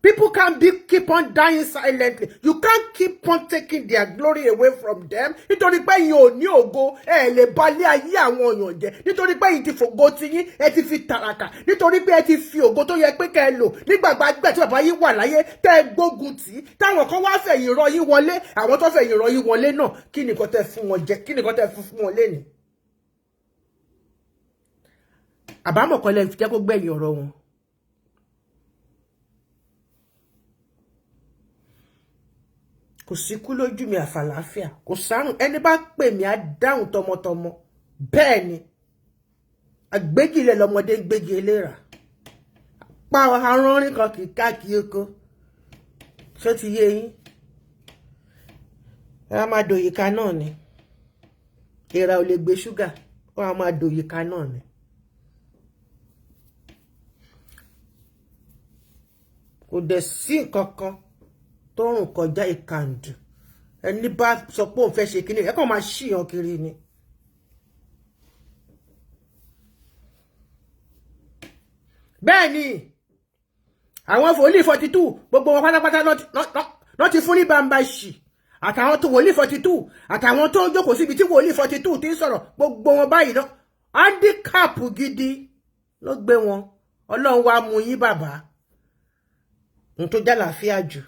People can't keep on dying silently. You can't keep on taking their glory away from them. Nítorí pé yín ò ní ògo, ẹ lè balẹ̀ ayé àwọn èèyàn jẹ́. Nítorí pé yín ti fògo ti yín, ẹ ti fi tàràkà. Nítorí pé ẹ ti fi ògo tó yẹ pé kẹ́ lò. Nígbàgbà tí bàbá yín wà láyé, tẹ́ gbógun tì. Táwọn kan wá fẹ̀yìn rọ yín wọlé, àwọn tó fẹ̀yìn rọ yín wọlé náà, kí ni nǹkan tẹ́ fún wọn jẹ? Kí ni nǹkan tẹ́ fún wọn lénìí? Àbámọ̀ kan lẹ fi jẹ́ kó gbẹ̀yìn ọ̀rọ̀ wọn. Kò sí kú lójú mi àfàlàáfíà, kò sárùn ẹni bá pè mí á dáhùn tọmọtọmọ. Bẹ́ẹ̀ ni àgbégilẹ̀ lọmọdé ń gbégi eléra. Pa aránrín kan kì í káàkiri oko. Ṣó ti yé yín? Ẹ máa dòyìká náà ni. Èèrà ò lè gbé ṣúgà, ó máa dòyìká náà ni. Kò dẹ̀ sí nǹkan kan tó rùn kọjá ìkàndù. Ẹni bá sọ pé òun fẹ́ ṣe kíní ẹ kàn máa ṣìyàn kiri ni. Bẹ́ẹ̀ ni àwọn wòlíì 42 gbogbo wọn pátápátá lọ ti fún ní bàmbá ṣì. Àtàwọn tó wòlíì 42 àtàwọn tó jókòó síbi tí wòlíì 42 ti ń sọ̀rọ̀ gbogbo wọn báyìí náà handicap gidi ló gbé wọn. Ọlọ́run wá mú yín bàbá. N tó jálàáfíà jù.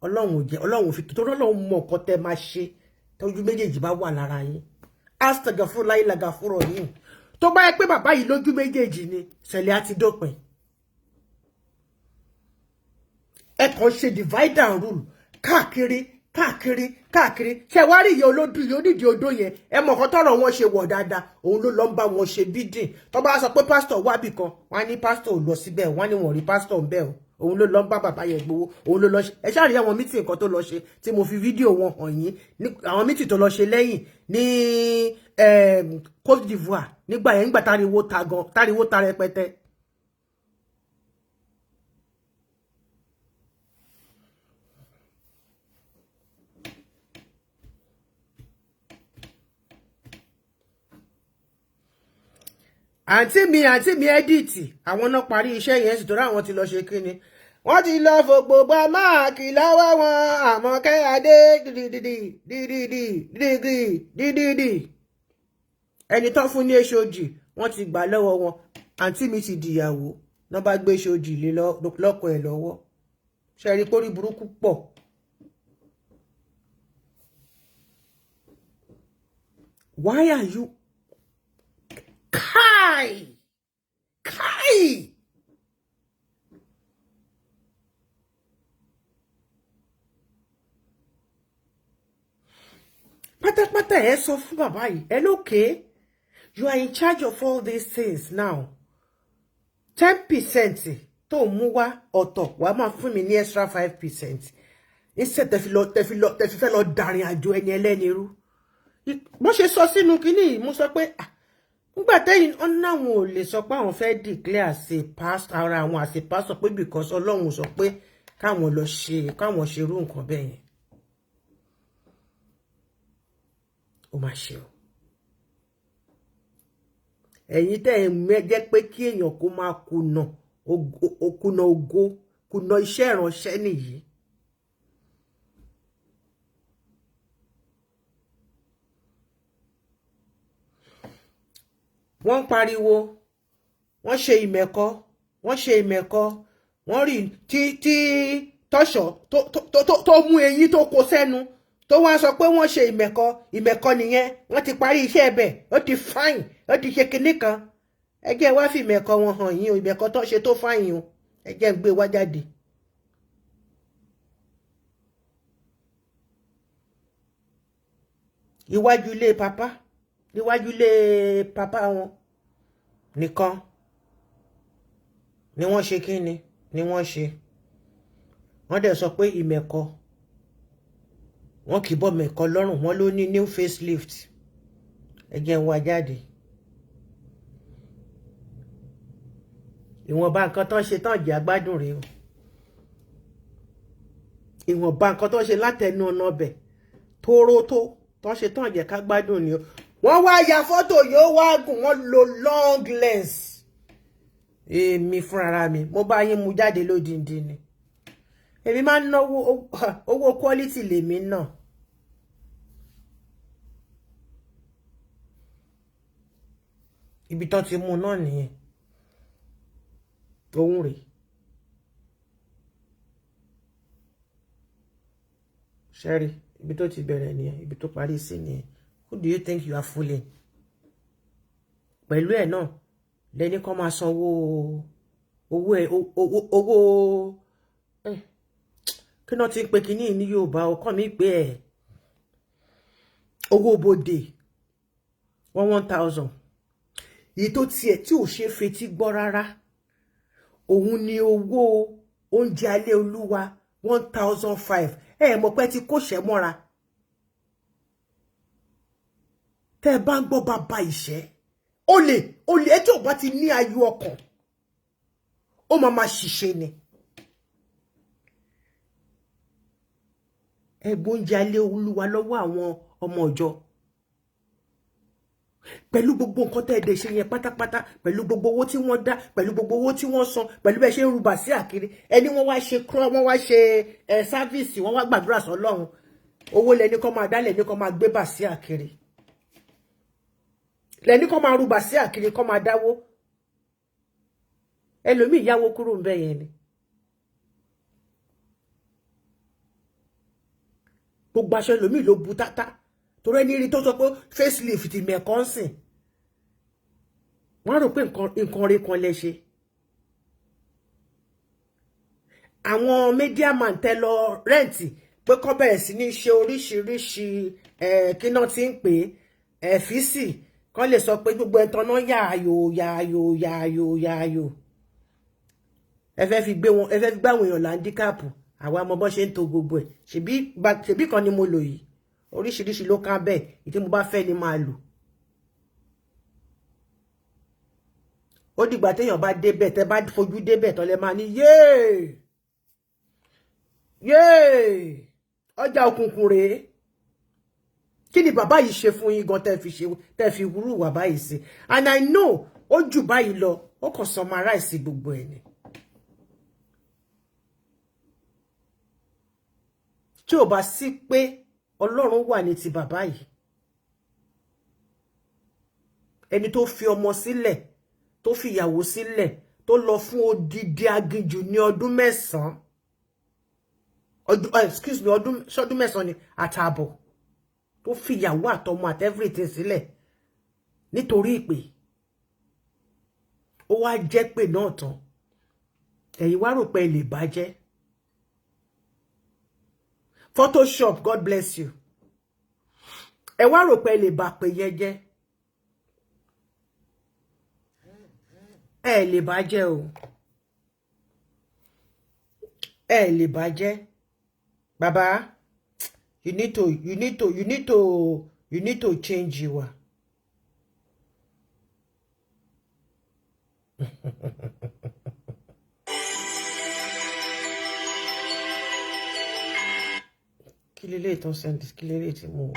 Ọlọ́run fi tó Ọlọ́run mọ̀ nǹkan tẹ́ máa ṣe tójú méjèèjì bá wà lára yín. Astagfirullah lagafuro yín. Tó bá yẹ pé bàbá yìí lójú méjèèjì ni ṣẹlẹ̀ á ti dópin. Ẹ kàn ṣe divide and rule káàkiri. Ṣé wá rí ìyá olódù yìí onídìí odó yẹn ẹ mọ̀ nǹkan tọ́rọ̀ wọn ṣe wọ̀ dáadáa òun ló lọ ń bá wọn ṣe bídìn. Tó bá sọ pé pásítọ̀ wábì kan wọ́n á ní pásítọ̀ ò lọ síbẹ̀ wọ́n á ní wọ́n rí pásítọ̀ ń bẹ̀ o. Òun ló lọ ń bá bàbá yẹn gbowó òun ló lọ ṣe ẹ ṣáà rí àwọn mítì nǹkan tó lọ ṣe tí mo fi fídíò wọn hàn yín àwọn mítì tó lọ ṣe lẹ́yìn ní Côte d'Ivoire nígbà yẹn nígbà táriwo ta rẹpẹtẹ. àǹtí mi ẹ́díìtì àwọn náà parí iṣẹ́ yẹn sì tó ráwọn ti lọ ṣe kíni wọ́n ti lọ fògbò gba máàkì lọ́wọ́ wọn Àmọ̀kẹ́ Adé dídídì ẹni tán fún ní èṣòjì wọ́n ti gbà lọ́wọ́ wọn àǹtí mi ti dìyàwó náà bá gbé èṣòjì lé lọ́kọ ẹ̀ lọ́wọ́ ṣe rí pórí burúkú pọ̀. Why are you Kai pátápátá ẹ sọ fún bàbá yìí ẹ lókè you are in charge of all these things now 10% tó mú wá ọ̀tọ̀ wàá máa fún mi ní extra 5% instead tẹ́ fi fẹ́ lọ darin àjò ẹni ẹlẹ́ni rú bó ṣe sọ sínú kínní mo sọ pé nígbà tẹ́yìn ọ̀nà àwọn ò lè sọ pé àwọn fẹ́ declare as a pastor ara àwọn as a pastor pé because Ọlọ́run sọ pé káwọn ṣerú nǹkan bẹ́ẹ̀ yẹn ó máa ṣe o ẹ̀yin tẹ́ ẹ̀ mẹ́jẹ́ pé kí èèyàn kó máa kùnà ògo kùnà iṣẹ́ ìránṣẹ́ nìyí. Wọ́n pariwo wọ́n ṣe ìmẹ̀kọ wọ́n rí tí tọ́ṣọ̀ tó mú eyín tó kó sẹ́nu tó wá sọ pé wọ́n ṣe ìmẹ̀kọ nìyẹn wọ́n ti parí iṣẹ́ ẹ̀bẹ̀ ó ti fáìn ó ti ṣe kinní kan ẹ jẹ́ wá fi ìmẹ̀kọ wọn hàn yín o ìmẹ̀kọ tó ṣe tó fáìn o ẹ jẹ́ gbé wá jáde. Iwájú ilé papa wọn nìkan ni wọ́n ṣe kíni ni wọ́n ṣe wọ́n dẹ̀ sọ pé ìmẹ̀kọ wọ́n kì í bọ́ mẹ̀kọ lọ́rùn wọ́n ló ní new facelift ẹ jẹ́ ń wá jáde ìwọ̀nba nǹkan tó ń ṣe tán jẹ́ agbádùn rèé o ìwọ̀nba nǹkan tó ń ṣe látẹnu ọ̀nà ọbẹ̀ tóró tó ń ṣe tán jẹ́ ká gbádùn ni o wọ́n wá ya fọ́tò yóò wá gùn wọ́n lo long lens èmi fúnra mi mo bá yín mú jáde lódìndín ni èmi máa ń náwó owó quality lèmi náà ibi tán ti mú náà nìyẹn òun rèé ṣẹ́rí ibi tó ti bẹ̀rẹ̀ nìyẹn ibi tó parí sí nìyẹn who do you think you are fooling pẹ̀lú ẹ̀ náà lẹ́ni kan máa san owó kí náà ti ń pe kínní ní Yorùbá ọkàn mi pé ẹ̀ owó bodè 1,000 èyí tó tiẹ̀ tí ò ṣe fetí gbọ́ rárá òun ni owó oúnjẹ alẹ́ Olúwa 1,500 mọ̀ pé ti kó ṣẹ́ mọ́ra tẹ́ ẹ bá ń gbọ́ bàbá ìṣẹ́ olè ẹjọ́ bá ti ní ayọ̀ ọkàn ó máa ṣiṣẹ́ ni ẹgbọ́n oúnjẹ alẹ́ Olúwa lọ́wọ́ àwọn ọmọ ọjọ́ pẹ̀lú gbogbo nǹkan tẹ́ ẹ̀dẹ̀ ṣe yẹn pátápátá pẹ̀lú gbogbo owó tí wọ́n dá pẹ̀lú gbogbo owó tí wọ́n san pẹ̀lú bẹ́ẹ̀ ṣe ń rúbà sí àkiri ẹni wọ́n wá ṣe wọ́n wá ṣe sáfíìsì wọ́n wá gbàdúrà sọ́lọ́run owó lẹni kan máa dá lẹni kan máa gbé bà sí àkiri lẹni kan máa rúbà sí àkiri kan máa dáwó ẹlòmíì yáwó kúrò ń bẹ̀ yẹn ni gbogbo aṣọ ẹlòmíì ló bu tátá torí ẹni rí tó sọ pé facelift mẹ́kàn sìn wọ́n rò pé nǹkan rí kan lẹ ṣe àwọn media man tẹ lọ rẹ́ǹtì pé kọ́ bẹ̀rẹ̀ sí ní ṣe oríṣiríṣi kí náà ti ń pè fíìsì kán lè sọ pé gbogbo ẹ̀tàn náà yààyò ẹ fẹ́ fi gbé àwọn èèyàn láńdíkàpù àwa ọmọ bọ́ ṣe ń to gbogbo ẹ̀ ṣebí kan ni mo lò yìí oríṣiríṣi ló kàn bẹ́ẹ̀ ìdí mo bá fẹ́ ni máa lò ó dìgbà téèyàn bá débẹ̀ tẹ́ bá fojú débẹ̀ tán lẹ máa ní yéè ọjà òkùnkùn rèé kí ni bàbá yìí ṣe fún yín gan tẹ́ fi wúrú wà báyìí sí and I know ó jù báyìí lọ ó kàn summarize gbogbo ẹ̀ ni tí ò bá sí pé Ọlọ́run wà ní ti bàbá yìí ẹni tó fi ọmọ sílẹ̀ tó fi ìyàwó sílẹ̀ tó lọ fún odidi aginjù ní ọdún mẹ́sàn-án excuse me ọdún mẹ́sàn-án ni àtààbọ̀ tó fi ìyàwó àtọmọ àti everything sílẹ̀ nítorí ìpè ó wá jẹ́ pé náà tán ẹ̀yin wá rò pé ẹ lè bàjẹ́ Photoshop God bless you ẹ wá rò pé ẹ lè bà pé yẹn jẹ́ ẹ lè bàjẹ́ o ẹ lè bàjẹ́ bàbá you need to change you kí lélẹ̀ ìtàn sẹ́ndì kí lélẹ̀ tí mo wò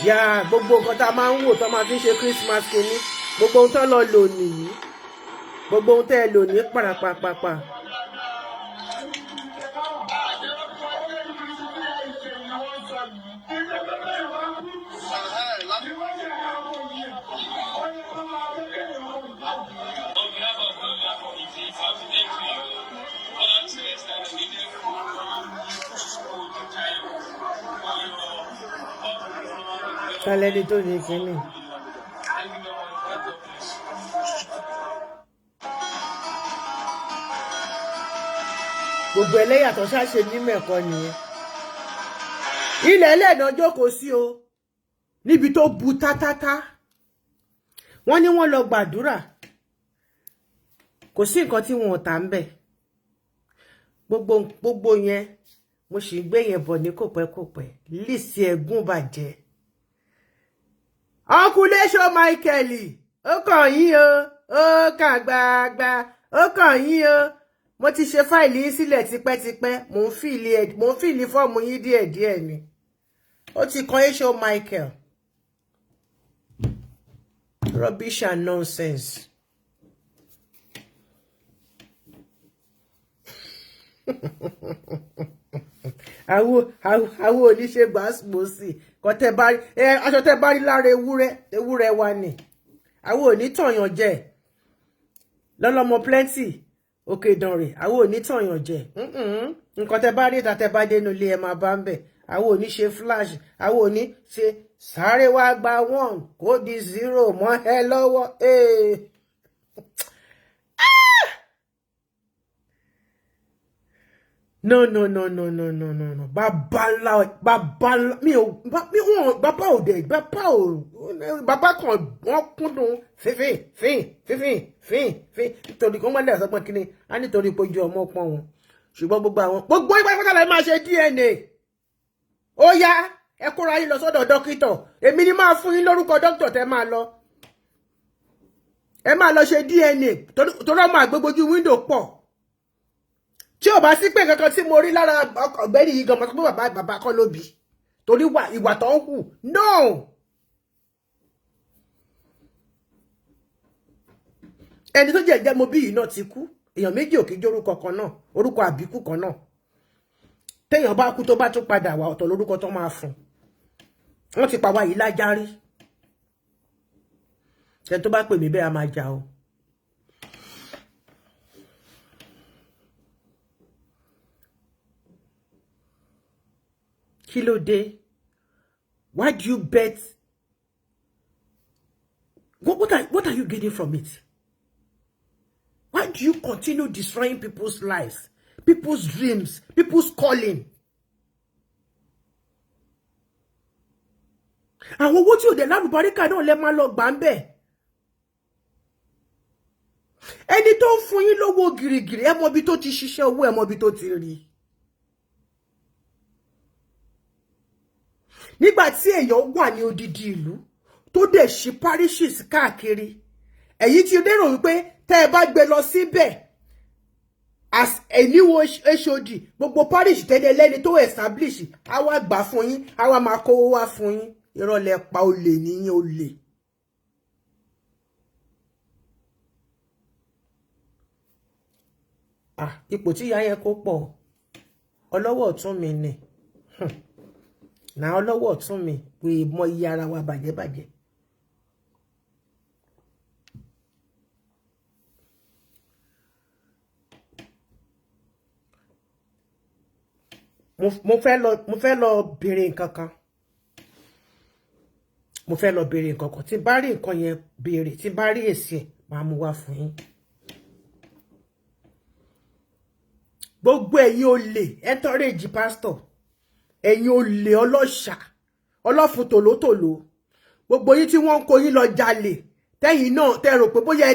yà gbogbo nǹkan tá a máa ń wò tó máa fi ń ṣe Christmas kìíní gbogbo ohun tó lọ lò nìyí gbogbo ohun tẹ́ ẹ lò ní pàràpàpàpà. Kálẹ́ni tó ní kíní. Gbogbo ẹlẹ́yà tó ṣáṣe ní mẹ́kọ́ nìyẹn. Ilẹ̀ ẹlẹ́nà jókòó sí o níbi tó bu tátátá. Wọ́n ní wọ́n lọ gbàdúrà. Kò sí nǹkan tí wọn ò tà ń bẹ̀. Gbogbo yẹn mo sì gbé yẹn bọ̀ ní kòpẹ́kòpẹ́ lísì ẹ̀gún bàjẹ́. Uncle Show Michael ó kàn yín o, ó kàn gbàgbà, ó kàn yín o. Mo ti ṣe fáìlì yín sílẹ̀ tipẹ́tipẹ́, mo ń fìlì fọ́ọ̀mù yín díẹ̀díẹ̀ ni. Ó ti kan H.O. Michael. Rubbish and nonsense. Àwọn oníṣẹ́ gbàsgbòsì kan tẹ́ bá aṣọ tẹ́ bá rí lára ewúrẹ́ wa ni. Àwọn onítọ̀yàn jẹ. Lọ́lọ́mọ plenty. Òkè Ìdànrè. Àwọn onítọ̀yàn jẹ. Nǹkan tẹ́ bá rí ta tẹ́ bá dénú ilé ẹ máa bá ń bẹ̀. Àwọn òní ṣe flash. Àwọn òní ṣe sáré wá gba 1 kó di 0 mọ́ ẹ lọ́wọ́. No. Bàbá kan wọ́n kúndùn fífín. Nítorí kó mọ́lẹ̀ ọ̀sọ́gbọ́n kíní, a nítorí pé ojú ọmọ pọ́n wọn. Ṣùgbọ́n gbogbo ìpàkọ́tà láì máa ṣe DNA. Ó yá, ẹ kóra yín lọ sọ́dọ̀ dókítà. Èmi ni máa fún yín lórúkọ dókítà tẹ́ máa lọ. Ẹ máa lọ ṣe DNA, torí ọmọ àgbégbójú wíńdò pọ̀. Tí ò bá sí pé kankan tí mo rí lára ọ̀gbẹ́ni yìí gan, mo sọ pé bàbá kọ́ ló bí. Torí ìwà tó ń hù. No! Ẹni tó jẹ́ mo bí yìí náà ti kú. Èèyàn méjì ò kí jẹ́ orúkọ kan náà, orúkọ àbíkú kan náà. Téèyàn bá kú tó bá tún padà wá ọ̀tọ̀ lórúkọ tó máa fún. Wọ́n ti pa wá yìí lájárí. Ẹni tó bá pè mí bẹ́ẹ̀ a máa jà o. Kí ló dé? Why do you bet? What are you getting from it? Why do you continue destroying people's lives, people's dreams, people's calling? Àwọn owó tí ò dé lálùbáríkà náà lẹ máa lọ gbà ń bẹ̀. Ẹni tó ń fún yín lówó gìrìgìrì, ẹ mọ bí tó ti ṣiṣẹ́ owó, ẹ mọ bí tó ti rí. Nígbà tí èèyàn wà ní odidi ìlú tó dẹ̀ ṣí parishes káàkiri, èyí tí ó dérò wípé tẹ́ ẹ bá gbé lọ síbẹ̀ as a new HOD, gbogbo parish tẹ́lẹ̀ lẹ́ni tó establish, á wá gbà fún yín, á wá máa kówó wá fún yín. Irọ́ lẹ pa, olè níyín, olè. Ipò tí ìyá yẹn kó pọ̀, ọlọ́wọ́ ọ̀tún mi ni. Náà ọlọ́wọ́ ọ̀tún mi pé mọ iye ara wa bàjẹ́bàjẹ́. Mo fẹ́ lọ béèrè nǹkan kan. Mo fẹ́ lọ béèrè nǹkan kan. Tí bá rí nǹkan yẹn béèrè, tí bá rí èsì ẹ̀, máa mú wá fún yín. Gbogbo ẹ̀yin olè, encourage pastor. Ẹ̀yin olè ọlọ́ṣà, ọlọ́fun tòlótòló. Gbogbo yín tí wọ́n ń kó yín lọ jalè. Tẹ́yìn náà tẹ́ rò pé bóyá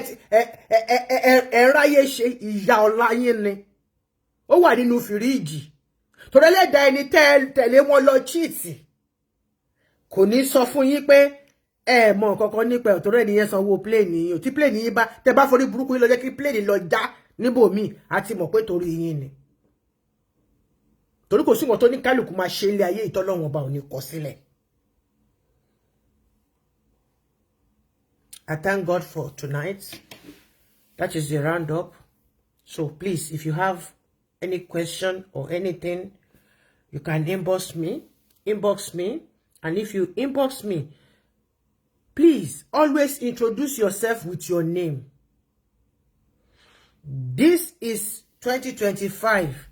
ẹ ráyé ṣe, ìyà ọ̀la yín ni. Ó wà nínú fìríìjì. Torí ẹlẹ́dàá ẹni tẹ̀lé wọn lọ chíìtì. Kò ní sọ fún yín pé ẹ mọ kankan nípa ẹ̀, torí ẹni yẹn sanwó pléènì yín. Tí pléènì yín bá tẹ́ bá forí burúkú yín lọ jẹ́ kí pléènì lọ já níbòmíì, àti mọ̀ pé torí yín ni. Torí kò sí nǹkan tó ní kálukú máa ṣe ilé ayé ìtọ́lọ́wọ̀n ọba ò ní kọ sílẹ̀. I thank God for tonight. That is the roundup. So please, if you have any question or anything, you can inbox me. And if you inbox me, please always introduce yourself with your name. This is 2025.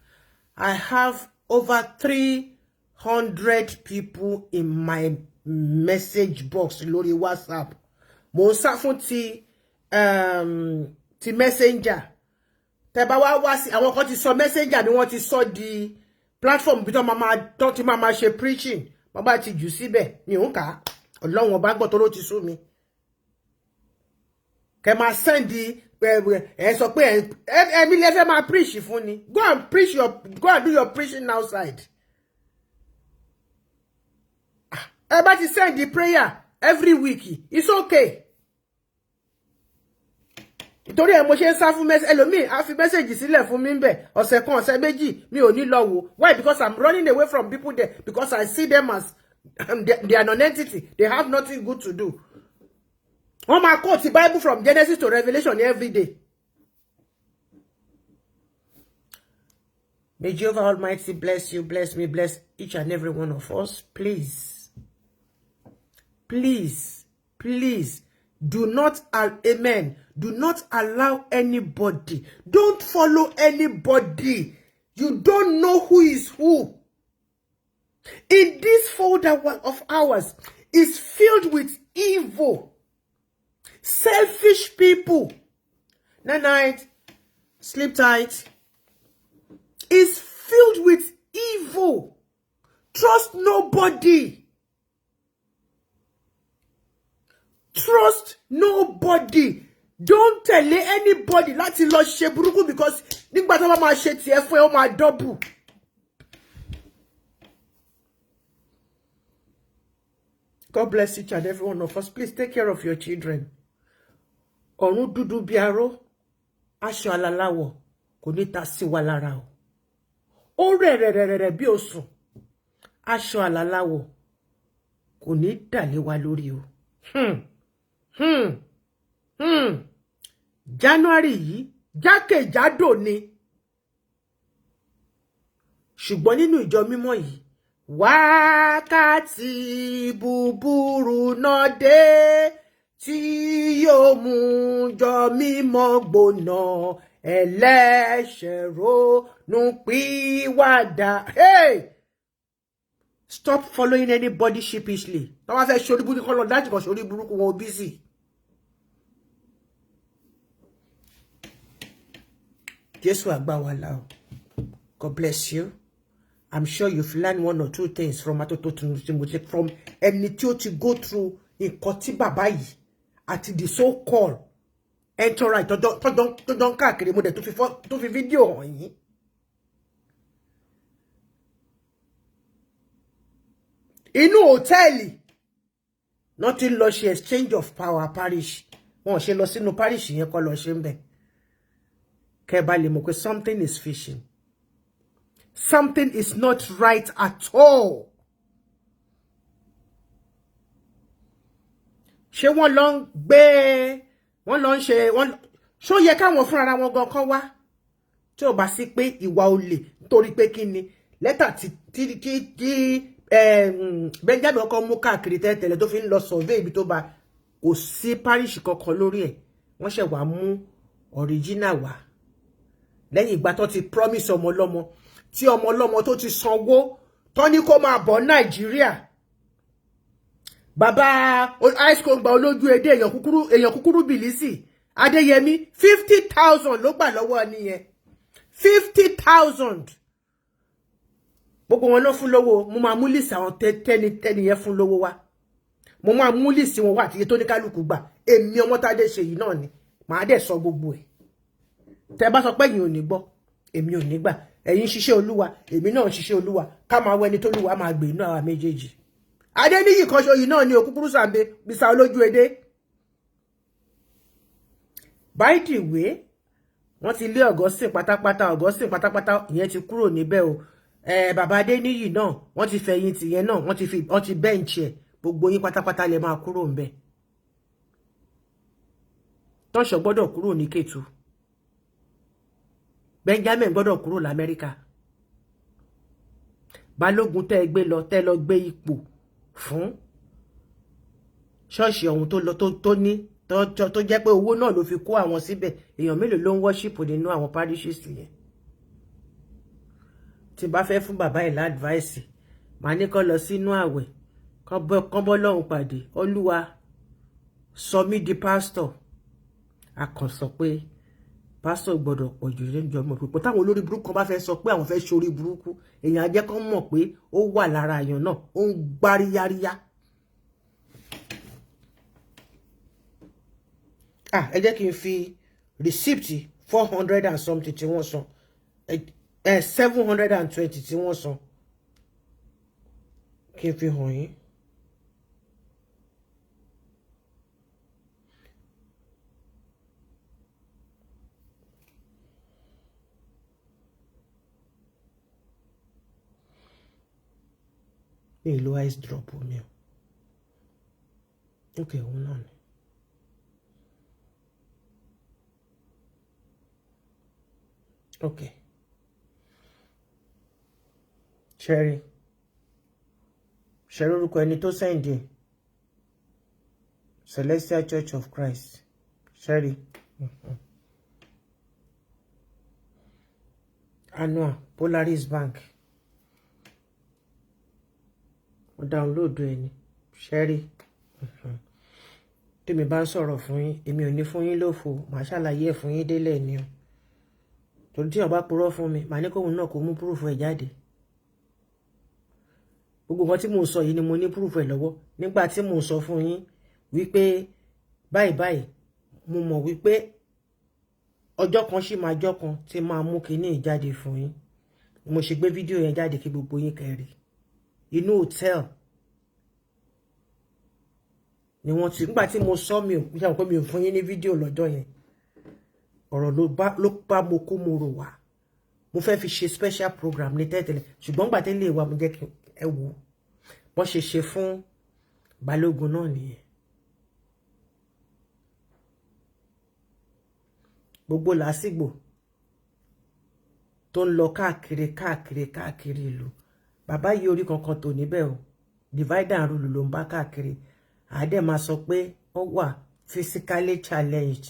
I have over 300 people in my message box lórí WhatsApp. Mo sá fún ti messenger. Tẹ́ bá wá sí àwọn kan ti sọ messenger ni wọ́n ti sọ di platform bí tó ti máa ṣe preaching. Bàbá ti jù síbẹ̀ mi ò ń kà. Ọlọ́run ọba gbọ́ tó ló ti sú mi. Kẹ́ máa send ẹ sọ pé ẹ̀mí lè fẹ́ máa preach fún ni. Go and do your preaching outside. Ẹ bá ti send the prayer every week. It's okay. Nítorí ẹ mo ṣe ń sá fún ẹlòmíì á fi message sílẹ̀ fún mi ńbẹ̀ ọ̀sẹ̀ kan ọ̀sẹ̀ méjì mi ò ní lọ wò. Why? Because I'm running away from people there because I see them as they are non-entity. They have nothing good to do. Wọ́n máa quote the Bible from Genesis to Revelation every day. May Jehovah Almighty bless you, bless me, bless each and every one of us. Please, please, please, do not, amen, do not allow anybody, don't follow anybody. You don't know who is who. In this folder of ours is filled with evil, selfish people. Night night, sleep tight. Is filled with evil. Trust nobody. Trust nobody. Don't tell anybody láti lọ ṣe burúkú because nígbà tó bá máa ṣe tiẹ̀ fún ẹ ó máa double. God bless each and every one of us. Please take care of your children. Ọ̀run dúdú bí aró, aṣọ alálàwọ̀ kò ní ta sí wa lára o. Ó rẹ̀ bí òsùn, aṣọ alálàwọ̀ kò ní dàlé wa lórí o. January yìí jákèjádò ni. Ṣùgbọ́n nínú ìjọ mímọ́ yìí, wákàtí búburú náà dé tí yóò mú jọ mímọ́ gbóná ẹlẹ́ṣẹ̀ ronú pìwàdà. Hey! Stop following anybody sheepishly. Tó wá fẹ́ ṣorí burúkú lọ láti kàn ṣorí burúkú wọn busy. Jésù àgbà wa là o. God bless you. I'm sure you've learned one or two things from Atoto Timothy, from ẹni tí ó ti go through nǹkan tí bàbá yìí àti the so-called entourage tó dán káàkiri mo dẹ̀ tó fi fídíò hàn yín. Inú hòtẹ́ẹ̀lì náà ti lọ ṣe exchange of power parish. Wọ́n ṣe lọ sínú parish yẹn kọ́ lọ ṣe ń bẹ̀. Kẹ́ bá lè mọ̀ pé something is fishing. Something is not right at all. Ṣé wọ́n lọ ń gbé wọ́n lọ ń ṣe wọ́n ṣó yẹ káwọn fúnra wọn gan kan wá tí ò bá sí pé ìwà olè nítorí pé kí ni lẹ́tà tí Benjamin ọkọ mú káàkiri tẹ́tẹ̀lẹ̀ tó fi ń lọ survey ibi tó bá kò sí parish kankan lórí ẹ̀ wọ́n ṣẹ̀ wá mú original wá lẹ́yìn ìgbà tó ti promise ọmọ ọlọ́mọ tí ọmọ ọlọ́mọ tó ti sanwó tó ní kó máa bọ̀ Nàìjíríà. Bàbá high school gba olójú èdè èèyàn kúkúrú Bìlísì Adéyẹmí 50,000 ló gbà lọ́wọ́ nìyẹn 50,000. Gbogbo wọn náà fún lówó mo máa mú list àwọn tẹ́ni yẹn fún lówó wá mo máa mú list wọn wá àti iye tó ní kálukú gbà èmi ọmọ Tádé ṣe yìí náà ni màá dẹ̀ sọ gbogbo ẹ̀. Tẹ́ bá sọ pé ẹ̀yin ò ní gbọ́ èmi ò ní gbà ẹ̀yin ṣiṣẹ́ Olúwa èmi náà ṣiṣẹ́ Olúwa ká máa wọ ẹni tó Olúwa máa gbé inú àwa méjèèjì. Adéníyì kan ṣoyí náà ni òkúkúrú sàbẹ bisa olójú edé. By the way, wọ́n ti lé Augustine pátápátá ìyẹn ti kúrò níbẹ̀ o. Bàbá Adéníyì náà wọ́n ti fẹ̀yìntì yẹn náà wọ́n ti bench ẹ̀ gbogbo yín pátápátá lè máa kúrò ńbẹ̀. Tọ́ṣọ̀ gbọ́dọ̀ kúrò ní Kétu. Benjamin gbọ́dọ̀ kúrò l'Amẹ́ríkà. Balógun tẹ́ lọ gbé ipò fún ṣọ́ọ̀ṣì ọ̀hún tó ní tó jẹ́ pé owó náà ló fi kó àwọn síbẹ̀ èèyàn mélòó ló ń worship nínú àwọn parishes yẹn. Tí bá fẹ́ fún bàbá ẹ̀ ládvice màá ní kó lọ sínú àwẹ̀ kán bọ́ lọ́hùn pàdé Olúwa sọ mí di pastor. A kàn sọ pé pastor gbọ́dọ̀ pọ̀ jù lẹ́jọ́ mọ̀ pé táwọn olórí burúkú kan bá fẹ́ sọ pé àwọn fẹ́ ṣorí burúkú èèyàn á jẹ́ kán mọ̀ pé ó wà lára èèyàn náà ó ń gbáríyáríyá. Ẹ jẹ́ kí n fi receipt 400 and something tí wọ́n san 720 tí wọ́n san kí n fi hàn yín. lo ice drop mi o. Okay, òun náà ni. Okay. Sherry orúkọ ẹni tó send in. Celestia Church of Christ. Sherry. Annual Polaris Bank. Mo download ẹni. Sherry. Tèmi bá ń sọ̀rọ̀ fún yín, èmi ò ní fún yín lófo, màá ṣàlàyé ẹ̀ fún yín délẹ̀ ni o. Torí tí ó bá purọ́ fún mi, màá ní kóhun náà kó mú proof ẹ̀ jáde. Gbogbo nǹkan tí mo sọ yìí ni mo ní proof ẹ̀ lọ́wọ́. Nígbà tí mo sọ fún yín wípé báyìí mo mọ̀ wípé ọjọ́ kan ṣì máa jọ́ kan tí máa mú kinní jáde fún yín. Mo ṣe gbé fídíò yẹn jáde kí gbogbo yín kẹ́rì. Inú hòtẹ́ẹ̀lì ni wọ́n ti, nígbà tí mo sọ mi ò fún yín ní fídíò lọ́jọ́ yẹn. Ọ̀rọ̀ ló bá mo kó mo rò wá. Mo fẹ́ fi ṣe special program ní tẹ́tẹ̀lẹ̀, ṣùgbọ́n gbà tẹ́lẹ̀ wa mo jẹ́ kí ẹ wò bọ́n ṣe fún Balógun náà nìyẹn. Gbogbo lásìgbò tó ń lọ káàkiri ìlú. Bàbá yìí orí kankan tó níbẹ̀ o. Divide and rule ló ń bá káàkiri. Àdé máa sọ pé ó wà physically challenged.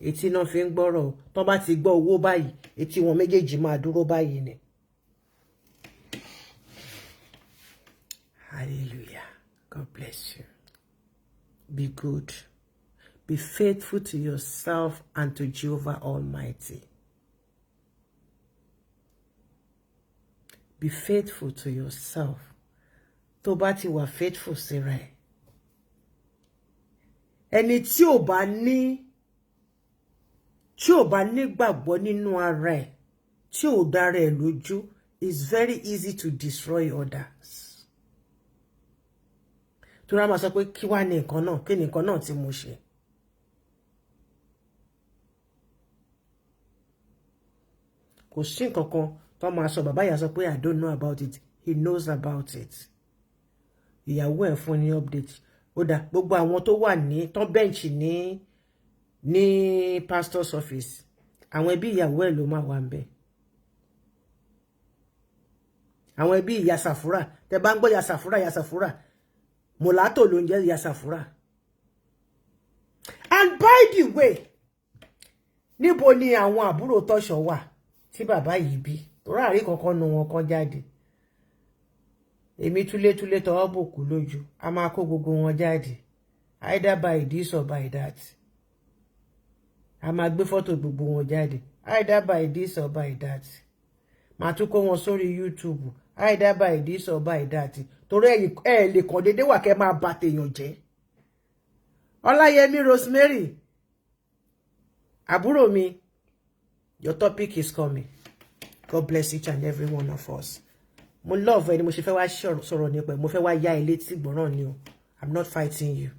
Etí náà fi ń gbọ́rọ̀. Tó bá ti gbọ́ owó báyìí, etí wọn méjèèjì máa dúró báyìí ni. Hallelujah. God bless you. Be good. Be faithful to yourself and to Jehovah Almighty. Be faithful to yourself. Tó bá ti wà faithful síra ẹ̀. Ẹni tí ò bá nígbàgbọ́ nínú ara ẹ̀, tí ò dára ẹ̀ lójú, it's very easy to destroy others. Tó rá máa sọ pé kí wá ní nǹkan náà, kí ní nǹkan náà tí mo ṣe. Kò sí nǹkan kan tó máa sọ, bàbá ìyá sọ pé I don't know about it. He knows about it. Ìyàwó ẹ̀ fún ní update. Ó dà gbogbo àwọn tó wà ní tó bench ní pastor's office. Àwọn ẹbí ìyàwó ẹ̀ ló máa wà ńbẹ̀. Àwọn ẹbí ìyá Sàfúrà, tẹ́ bá ń gbọ́ ìyá Sàfúrà. Molato ló ń jẹ́ ìyá Sàfúrà. And by the way, níbo ni àwọn àbúrò Tọ́ṣọ̀ wà tí bàbá yìí bí? Torí àrí kankan nu wọn kan jáde. Èmi túlé tọwọ́ bòkú lójú. A máa kó gbogbo wọn jáde. Either by this or by that. A máa gbé fọ́tò gbogbo wọn jáde. Either by this or by that. Màá tún kó wọn sórí YouTube. Either by this or by that. Torí ẹ lè kàn dédé wà kẹ́ máa bà tèèyàn jẹ́. Ọláyẹmí Rosemary. Àbúrò mi. Your topic is coming. God bless each and every one of us. Mo love ẹni mo ṣe fẹ́ wá sọ̀rọ̀ nípa ẹ̀. Mo fẹ́ wá yá ilé tí gbọ́ràn ni o. I'm not fighting you.